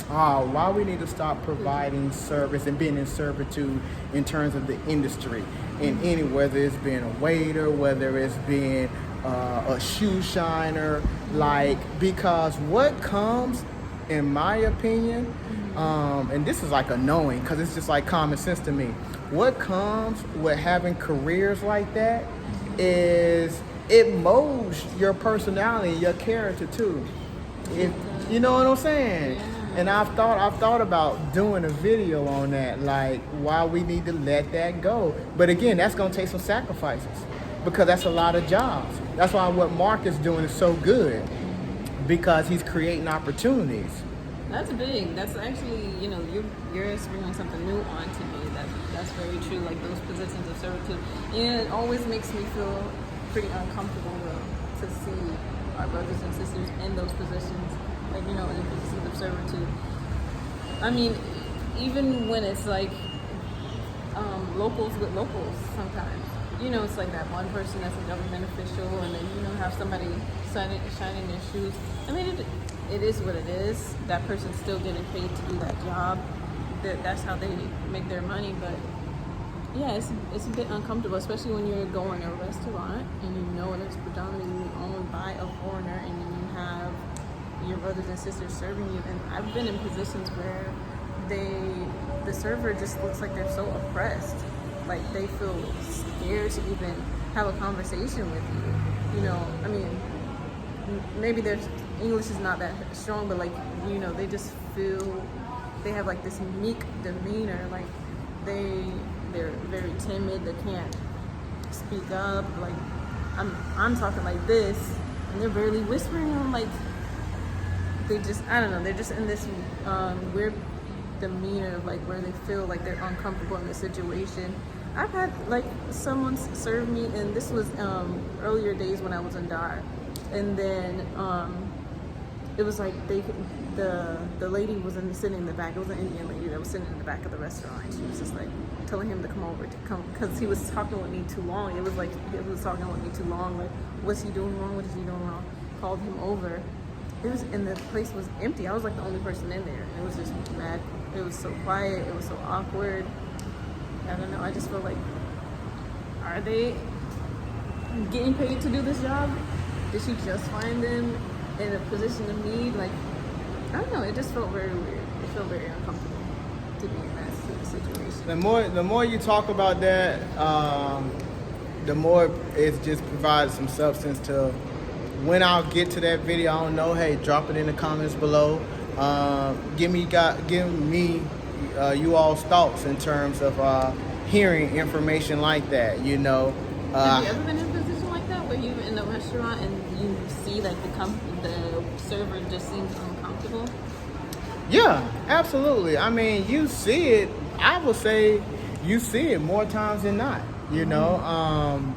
why we need to stop providing service and being in servitude in terms of the industry, in any, whether it's being a waiter, whether it's being a shoe shiner, like, because what comes, in my opinion, and this is like a knowing, because it's just like common sense to me, what comes with having careers like that is it molds your personality, your character too. If you know what I'm saying. And I've thought about doing a video on that, like why we need to let that go. But again, that's gonna take some sacrifices because that's a lot of jobs. That's why what Mark is doing is so good, because he's creating opportunities. That's big. That's actually, you're springing something new onto me. That's very true. Like those positions of servitude, and it always makes me feel pretty uncomfortable to see our brothers and sisters in those positions, like, in positions of servitude. I mean, even when it's like locals with locals sometimes. It's like that one person that's a government official, and then, have somebody shining their shoes. I mean, it is what it is. That person's still getting paid to do that job. That's how they make their money, but yeah, it's a bit uncomfortable, especially when you're going to a restaurant and it's predominantly owned by a foreigner, and then you have your brothers and sisters serving you. And I've been in positions where the server just looks like they're so oppressed, like they feel scared to even have a conversation with you. I mean, maybe their English is not that strong, but they just feel they have like this meek demeanor, like they're very timid, they can't speak up. Like I'm talking like this, and they're barely whispering. I'm like, they're just in this weird demeanor of like where they feel like they're uncomfortable in the situation. I've had like someone serve me, and this was earlier days when I was in Dar, and then it was like the lady was sitting in the back. It was an Indian lady that was sitting in the back of the restaurant. She was just like telling him to come over to come because he was talking with me too long. It was like he was talking with me too long. Like, what's he doing wrong? What is he doing wrong? Called him over. It was, and the place was empty. I was like the only person in there. It was just mad. It was so quiet. It was so awkward. I don't know. I just feel like, are they getting paid to do this job? Did she just find them in a position of need? Like, I don't know. It just felt very weird. It felt very uncomfortable to be in that situation. The more you talk about that, the more it just provides some substance to. When I'll get to that video, I don't know. Hey, drop it in the comments below. Give me you all's thoughts in terms of hearing information like that. You know. Have you ever been in a position like that where you're in a restaurant and you see like the server just seems uncomfortable? Yeah, absolutely. I mean, you see it. I would say you see it more times than not. You know,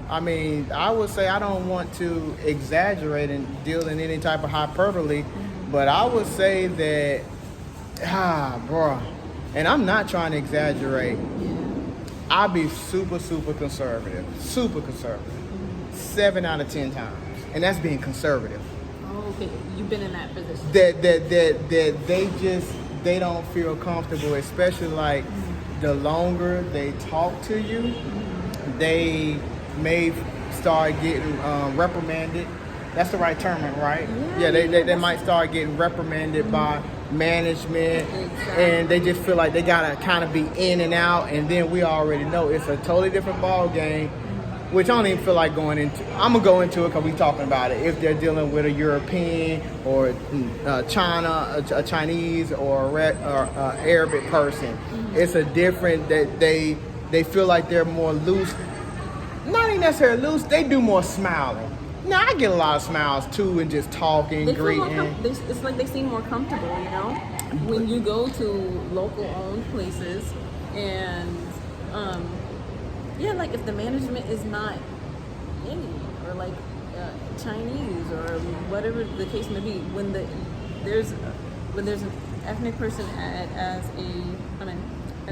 I mean, I would say I don't want to exaggerate and deal in any type of hyperbole, but I would say that, bro, and I'm not trying to exaggerate. I'll be super conservative, 7 out of 10 times, and that's being conservative. Oh, okay, you've been in that position. That they don't feel comfortable, especially like the longer they talk to you. They may start getting reprimanded. That's the right term, right? Yeah, they might start getting reprimanded by management, and they just feel like they gotta kind of be in and out. And then we already know it's a totally different ball game, which I don't even feel like going into. I'm gonna go into it because we talking about it. If they're dealing with a European or China, a Chinese or Arabic person, it's a different that they feel like they're more loose. Not even necessarily loose. They do more smiling. Now I get a lot of smiles too, and just talking, greeting. It's like they seem more comfortable, you know. When you go to local-owned places, and like if the management is not Indian or like Chinese or whatever the case may be, when there's an ethnic person as a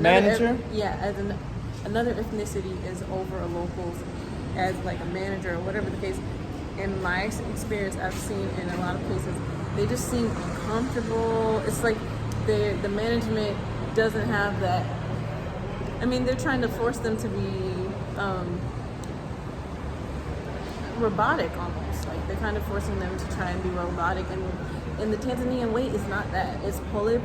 manager, another ethnicity is over a local's as like a manager or whatever the case. In my experience, I've seen in a lot of places, they just seem uncomfortable. It's like the management doesn't have that. I mean, they're trying to force them to be robotic almost. Like they're kind of forcing them to try and be robotic. And the Tanzanian way is not that. It's pole.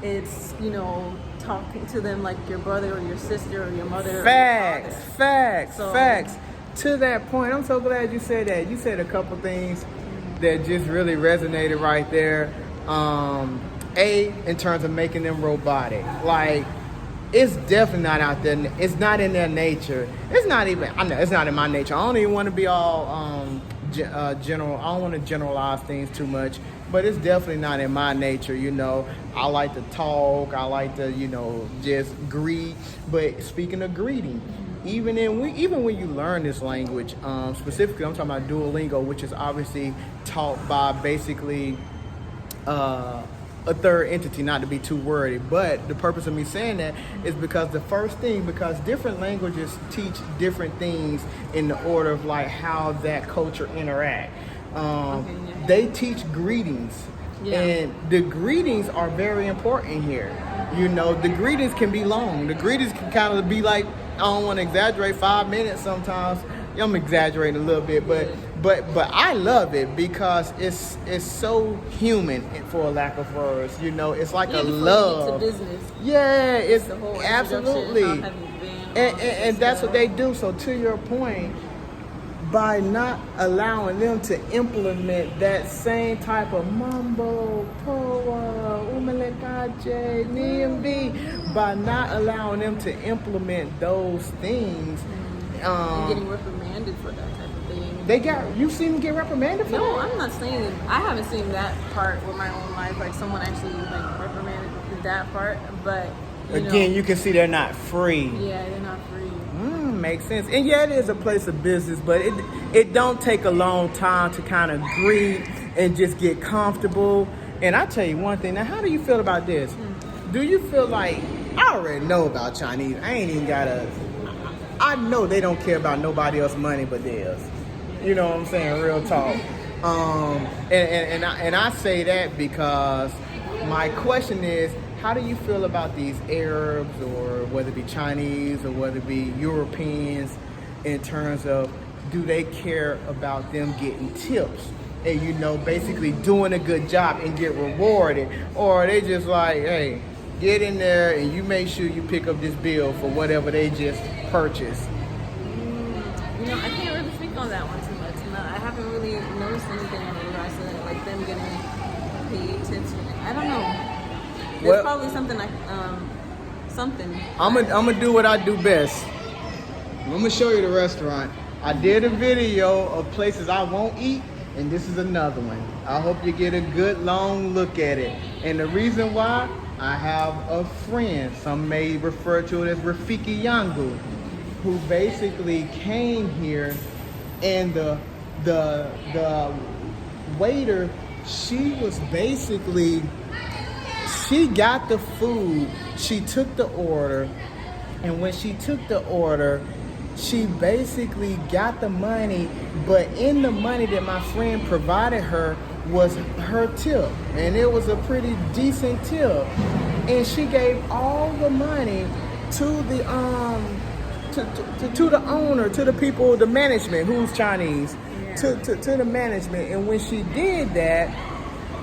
It's, you know, talking to them like your brother or your sister or your mother. Facts. To that point, I'm so glad you said that. You said a couple things that just really resonated right there. In terms of making them robotic. Like, it's definitely not out there. It's not in their nature. It's not even, I know, it's not in my nature. I don't even want to be all general. I don't want to generalize things too much. But it's definitely not in my nature, you know. I like to talk. I like to, you know, just greet. But speaking of greeting, even when you learn this language, specifically I'm talking about Duolingo, which is obviously taught by basically a third entity, not to be too wordy. But the purpose of me saying that is because because different languages teach different things in the order of like how that culture interact. They teach greetings, and the greetings are very important here. You know, the greetings can be long. The greetings can kind of be like, I don't want to exaggerate, 5 minutes sometimes. I'm exaggerating a little bit, but I love it because it's so human, for a lack of words. You know, it's like a love. You get to business. Yeah, it's the whole absolutely, and that's what they do. So to your point, by not allowing them to implement that same type of mambo, poa, umalekache, nimbi, by not allowing them to implement those things, getting reprimanded for that type of thing. You seen them get reprimanded for that? No, I'm not saying, I haven't seen that part with my own life, like someone actually like reprimanded that part, but Again, you can see they're not free. Yeah, they're not free. Makes sense. And yeah, it is a place of business, but it don't take a long time to kind of greet and just get comfortable. And I tell you one thing. Now, how do you feel about this? Do you feel like, I already know about Chinese. I ain't even gotta, I know they don't care about nobody else's money but theirs. You know what I'm saying? Real talk. And I say that because my question is, how do you feel about these Arabs, or whether it be Chinese or whether it be Europeans, in terms of, do they care about them getting tips and, you know, basically doing a good job and get rewarded? Or are they just like, hey, get in there and you make sure you pick up this bill for whatever they just purchased? You know, I can't really speak on that one too much. No, I haven't really noticed anything in regards to that, like them getting paid tips. I don't know. There's probably something something. I'm gonna do what I do best. I'm gonna show you the restaurant. I did a video of places I won't eat, and this is another one. I hope you get a good long look at it. And the reason why, I have a friend, some may refer to it as Rafiki Yangu, who basically came here, and the waiter, she was basically, she got the food, she took the order, and when she took the order, she basically got the money, but in the money that my friend provided her was her tip, and it was a pretty decent tip, and she gave all the money to the to the owner, to the people, the management, who's Chinese, to the management. And when she did that,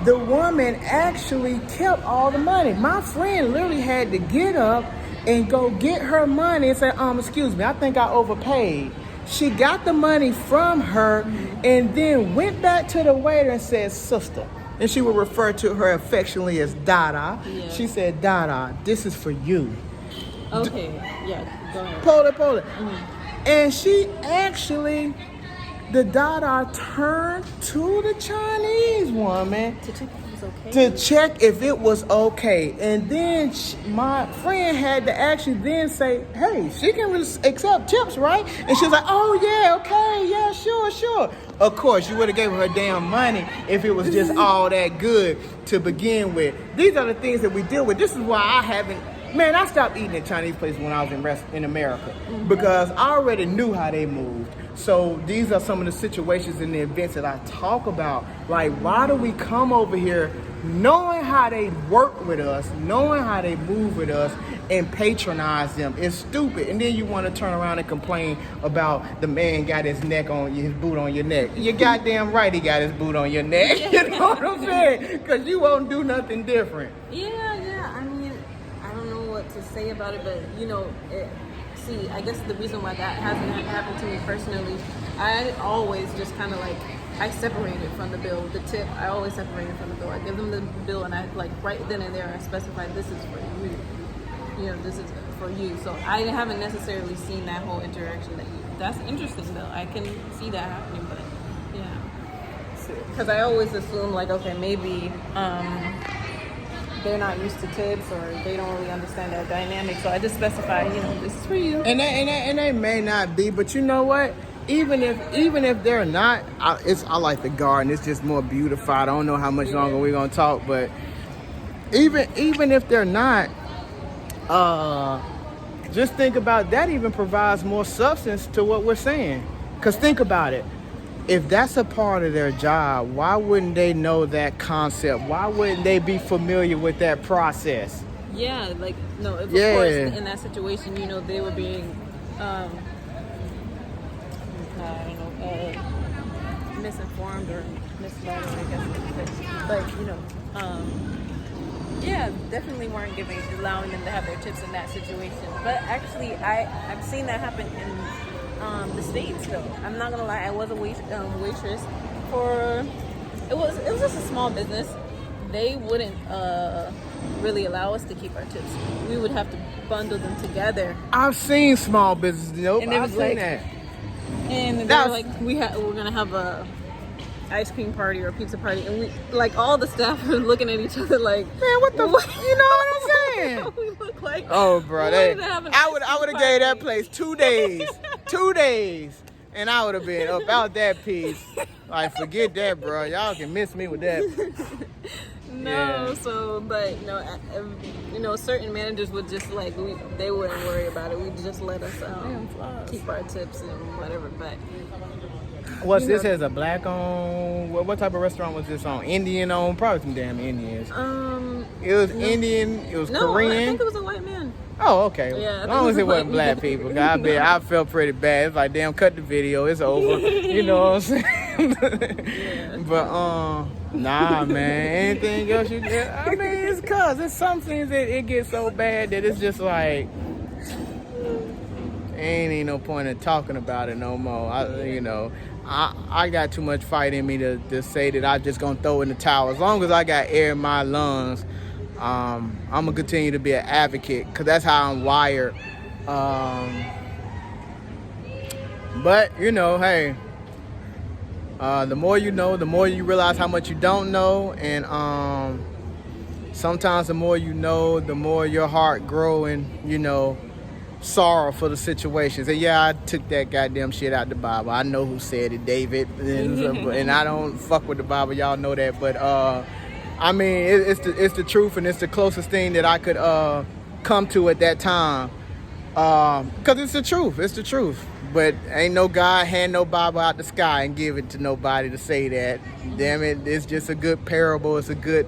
the woman actually kept all the money. My friend literally had to get up and go get her money and say, excuse me, I think I overpaid. She got the money from her and then went back to the waiter and said, sister. And she would refer to her affectionately as Dada. Yeah. She said, Dada, this is for you. Okay, yeah, go ahead. Pull it. And she actually, the Dada turned to the Chinese woman to check if it was okay. And then my friend had to actually then say, hey, she can accept tips, right? And she was like, oh yeah, okay, yeah, sure. Of course, you would have gave her damn money if it was just all that good to begin with. These are the things that we deal with. This is why I stopped eating at Chinese places when I was in America, because I already knew how they moved. So these are some of the situations and the events that I talk about. Like, why do we come over here knowing how they work with us, knowing how they move with us, and patronize them? It's stupid. And then you want to turn around and complain about the man got his boot on your neck. You're goddamn right he got his boot on your neck. You know what I'm saying? Because you won't do nothing different. Yeah. I mean, I don't know what to say about it, but you know, see, I guess the reason why that hasn't happened to me personally, I always just kind of like, I separate it from the bill. The tip, I always separate it from the bill. I give them the bill and I, like, right then and there, I specify this is for you. You know, this is for you. So I haven't necessarily seen that whole interaction that's interesting though. I can see that happening, but yeah. Because I always assume like, okay, maybe they're not used to tips or they don't really understand that dynamic. So I just specify, you know, this is for you. And they may not be, but you know what? Even if they're not, I like the garden. It's just more beautified. I don't know how much longer we're gonna talk, but even if they're not, just think about that. Even provides more substance to what we're saying. Cause think about it. If that's a part of their job, why wouldn't they know that concept? Why wouldn't they be familiar with that process? Yeah, like, no, of course, in that situation, you know, they were being, misinformed or misled, I guess. But, you know, yeah, definitely weren't allowing them to have their tips in that situation. But actually, I've seen that happen in the States though. I'm not gonna lie, I was a waitress for it was just a small business. They wouldn't really allow us to keep our tips. We would have to bundle them together. I've seen small businesses, and I've seen that. And they were like, we're gonna have a ice cream party or a pizza party, and we, like, all the staff were looking at each other like, man, what the fuck? You know what I'm saying? man. We look like. Oh, bro, I would have gave that party. place 2 days. 2 days. And I would have been about that piece. Like, forget that, bro. Y'all can miss me with that. No, Yeah. so, but, certain managers would just, like, they wouldn't worry about it. We'd just let us keep our tips and whatever, but... What's this has a black on? What type of restaurant was this on? Indian on? Probably some damn Indians. It was Indian. It was Korean. I think it was a white man. Oh, okay. Yeah, as long as it wasn't black people. I felt pretty bad. It's like, damn, cut the video. It's over. You know what I'm saying? Yeah. But nah, man. Anything else you get? I mean, it's cause it's some things that it gets so bad that it's just like. Ain't no point in talking about it no more. I got too much fight in me to say that I just gonna throw in the towel. As long as I got air in my lungs, I'm gonna continue to be an advocate because that's how I'm wired. But hey, the more you know, the more you realize how much you don't know, and sometimes the more you know, the more your heart grow, and sorrow for the situations. And yeah, I took that goddamn shit out the Bible. I know who said it, David, and I don't fuck with the Bible. Y'all know that, but I mean, it's the truth, and it's the closest thing that I could come to at that time, because it's the truth. It's the truth. But ain't no God hand no Bible out the sky and give it to nobody to say that. Damn it, it's just a good parable. It's a good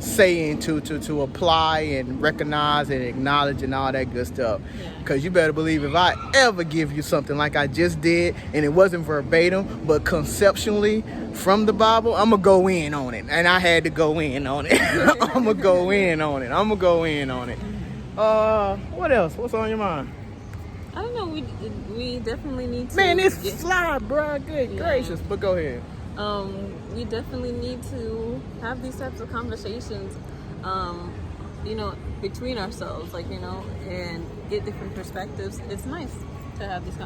saying to apply and recognize and acknowledge and all that good stuff. Because you better believe if I ever give you something like I just did and it wasn't verbatim but conceptually from the Bible, I'm gonna go in on it. And I had to go in on it. I'm gonna go in on it. What else? What's on your mind? I don't know. We definitely need to. Man, it's fly, bro. Good gracious. But go ahead. We definitely need to have these types of conversations, between ourselves, and get different perspectives. It's nice to have these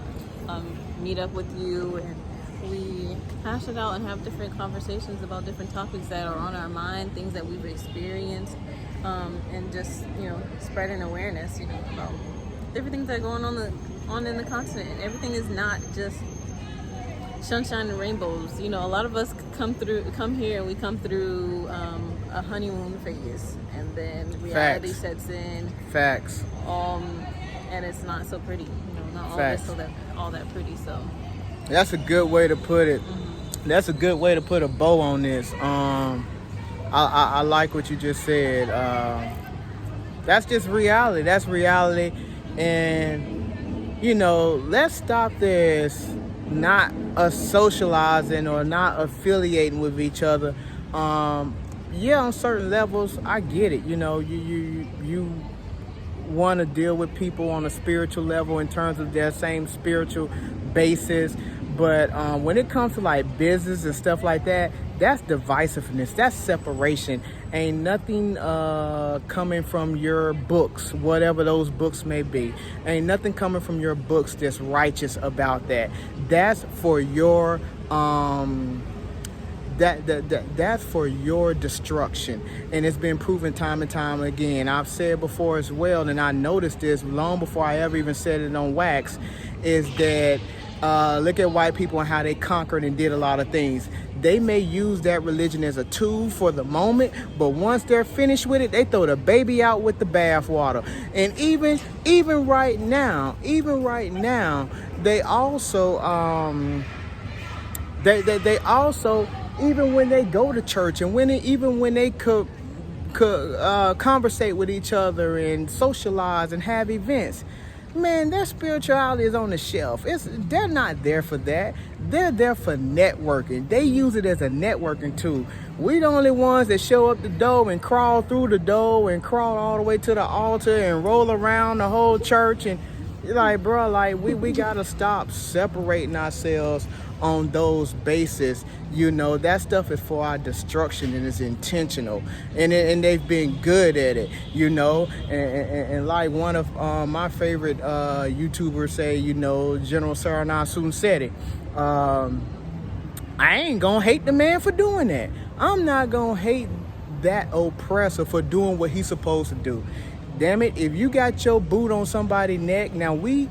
meet up with you, and we hash it out and have different conversations about different topics that are on our mind, things that we've experienced, and just spreading awareness, about everything that's going on in the continent. Everything is not just sunshine and rainbows. A lot of us come here and we come through a honeymoon phase, and then reality sets in. Facts. And it's not so pretty. Not all that pretty. So that's a good way to put it. Mm-hmm. That's a good way to put a bow on this. I like what you just said. That's just reality. That's reality. And let's stop this not socializing or not affiliating with each other. On certain levels, I get it. You want to deal with people on a spiritual level in terms of their same spiritual basis, but when it comes to like business and stuff like that, that's divisiveness. That's separation. Ain't nothing coming from your books, whatever those books may be. Ain't nothing coming from your books that's righteous about that. That's for your that's for your destruction, and it's been proven time and time again. I've said before as well, and I noticed this long before I ever even said it on wax, is that look at white people and how they conquered and did a lot of things. They may use that religion as a tool for the moment, but once they're finished with it, they throw the baby out with the bathwater. And even right now, they also they also, even when they go to church and when they could conversate with each other and socialize and have events, man, their spirituality is on the shelf. They're not there for that. They're there for networking. They use it as a networking tool. We the only ones that show up the door and crawl through the door and crawl all the way to the altar and roll around the whole church. And like, bro, like we gotta stop separating ourselves on those bases. That stuff is for our destruction, and it's intentional, and they've been good at it, and like one of my favorite YouTubers say, General Sarana soon said it, I ain't gonna hate the man for doing that. I'm not gonna hate that oppressor for doing what he's supposed to do. Damn it, if you got your boot on somebody's neck, now we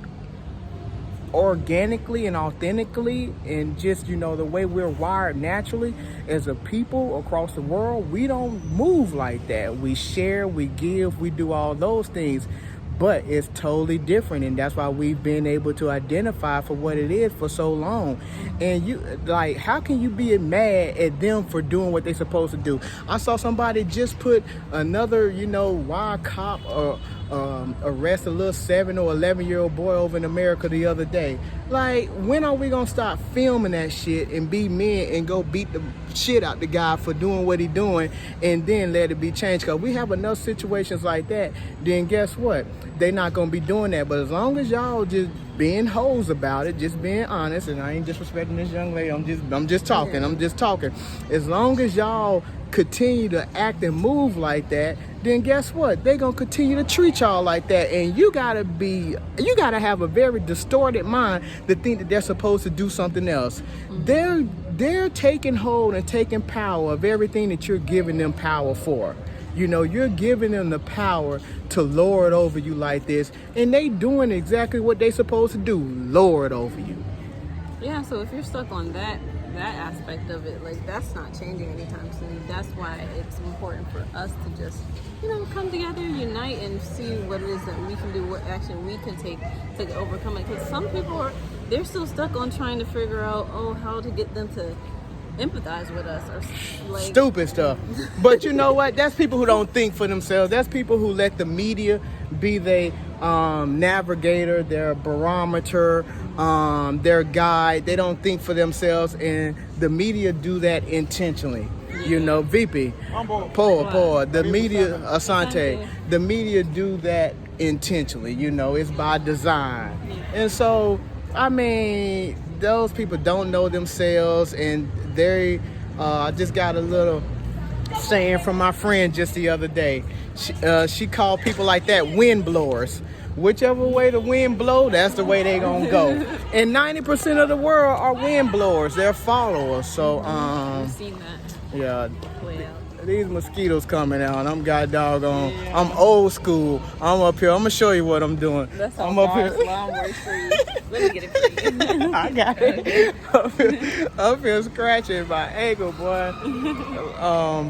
organically and authentically and just, you know, the way we're wired naturally as a people across the world, we don't move like that. We share, we give, we do all those things. But it's totally different, and that's why we've been able to identify for what it is for so long. And you, like, how can you be mad at them for doing what they're supposed to do? I saw somebody just put another, you know, wild cop arrest a little 7 or 11-year-old boy over in America the other day. Like, when are we gonna stop filming that shit and be men and go beat the shit out the guy for doing what he doing and then let it be changed? Because we have enough situations like that, then guess what? They not gonna be doing that. But as long as y'all just being hoes about it, just being honest, and I ain't disrespecting this young lady, I'm just talking. As long as y'all continue to act and move like that, then guess what? They gonna continue to treat y'all like that. And you gotta have a very distorted mind to think that they're supposed to do something else. They're taking hold and taking power of everything that you're giving them power for. You know, you're giving them the power to lord over you like this, and they doing exactly what they supposed to do, lord over you. Yeah, so if you're stuck on that aspect of it, like, that's not changing anytime soon. That's why it's important for us to just, you know, come together, unite, and see what it is that we can do, what action we can take to overcome it. Because some people they're still stuck on trying to figure out, how to get them to empathize with us, or like stupid stuff. But you know what? That's people who don't think for themselves. That's people who let the media be their navigator, their barometer, their guide. They don't think for themselves, and the media do that intentionally. You know, VP, Paul, the media, Asante, the media do that intentionally. You know, it's by design. And so, I mean, those people don't know themselves, and they I just got a little saying from my friend just the other day. She called people like that wind blowers. Whichever way the wind blow, that's the way they gonna go. And 90% of the world are wind blowers. They're followers. So I've seen that. Yeah. Play out. These mosquitoes coming out. I'm god doggone. Yeah. I'm old school. I'm up here. I'm gonna show you what I'm doing. That's I'm up here. Long way for you. Let me get it for you. I got it. Up here scratching my ankle, boy.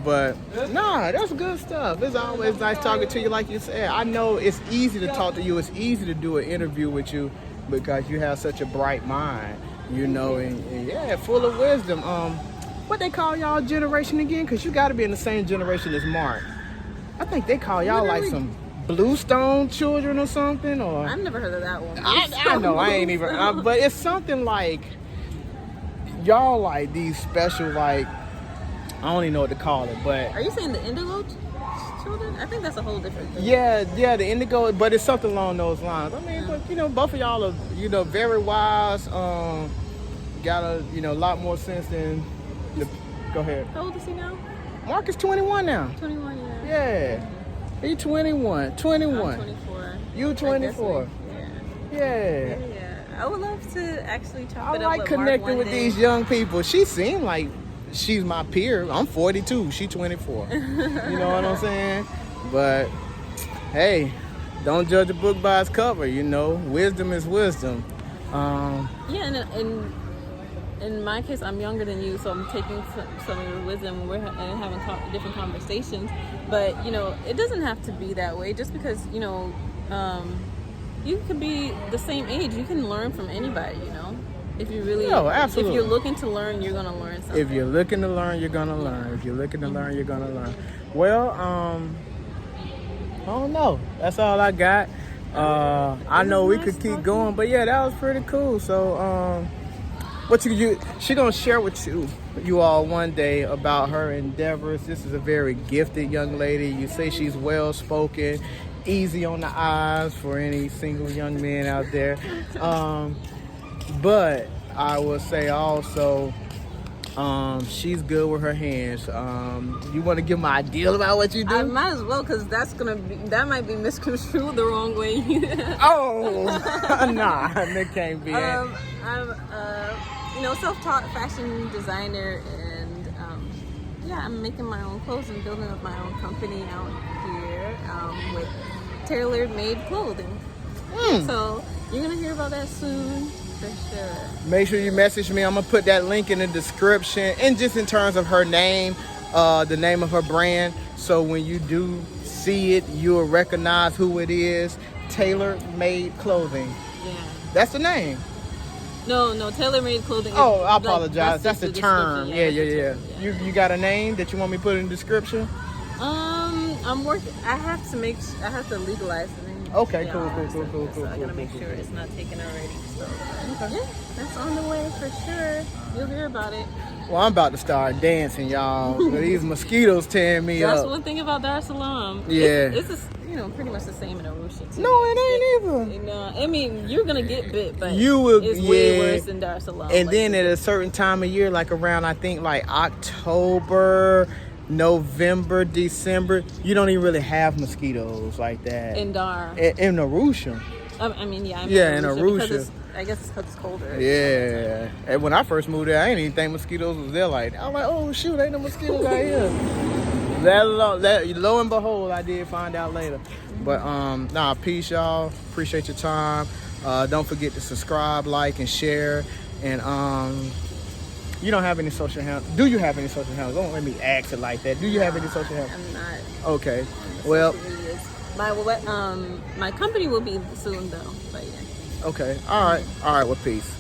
But nah, that's good stuff. It's always nice talking to you, like you said. I know it's easy to talk to you. It's easy to do an interview with you because you have such a bright mind, you know, and yeah, full of wisdom. What they call y'all generation again? Because you got to be in the same generation as Mark. I think they call y'all like some Bluestone children or something. Or I've never heard of that one. I know, I ain't even. But it's something like y'all like these special, like, I don't even know what to call it. But are you saying the Indigo children? I think that's a whole different thing. Yeah, the Indigo, but it's something along those lines. I mean, but you know, both of y'all are, you know, very wise. Got a, you know, a lot more sense than. Go ahead. How old is he now? Mark is 21 now. 21, yeah. Yeah. He 21. 21. I'm 24. You 24. Yeah. I would love to actually chop I it up like with connecting Mark with one day. these young people. She seemed like she's my peer. I'm 42. She 24. You know what I'm saying? But hey, don't judge a book by its cover. You know, wisdom is wisdom. Yeah, and in my case, I'm younger than you, so I'm taking some of your wisdom and we're having different conversations. But, you know, it doesn't have to be that way. Just because, you know, you could be the same age. You can learn from anybody, you know. If you really, absolutely. If you're looking to learn, you're going to learn something. If you're looking to learn, you're going to learn. If you're looking to learn, you're going to learn. Well, I don't know. That's all I got. I know we could keep going, but yeah, that was pretty cool. So, she gonna share with you all one day about her endeavors. This is a very gifted young lady. You say she's well spoken, easy on the eyes for any single young man out there. But I will say also, she's good with her hands. You want to give my ideal about what you do? I might as well, because that might be misconstrued the wrong way. Nah, that can't be it. I'm self-taught fashion designer, and yeah, I'm making my own clothes and building up my own company out here with tailored-made clothing. So you're gonna hear about that soon, for sure. Make sure you message me. I'm gonna put that link in the description, and just in terms of her name, the name of her brand. So when you do see it, you'll recognize who it is. Tailor-made clothing. Yeah. That's the name. No, tailor-made clothing. Oh, I apologize. That's the term. Yeah. Yeah. You got a name that you want me to put in the description? I'm working. I have to legalize the name. Okay, Yeah, cool. I gotta make sure it's not taken already. So yeah, that's on the way for sure. You'll hear about it. Well, I'm about to start dancing, y'all. These mosquitoes tearing me That's up. one thing about Dar Salaam. Yeah. It's pretty much the same in Arusha too. No, it ain't either. No, I mean you're gonna get bit, but You will, it's way worse than Dar Salaam. And then at a certain time of year, like around I think like October, November, December, you don't even really have mosquitoes like that. in Dar. In Arusha. I mean, yeah. In Arusha. Because I guess it's because it's colder. Yeah. And when I first moved there, I didn't even think mosquitoes was there. Like, I was like, oh shoot, ain't no mosquitoes out here. Lo and behold, I did find out later. But peace, y'all. Appreciate your time. Don't forget to subscribe, like, and share. And you don't have any social handles. Do you have any social handles? Don't let me ask it like that. Do you have any social handles? I'm not. Okay. Well. My company will be soon though. But yeah. Okay. All right. Well, peace.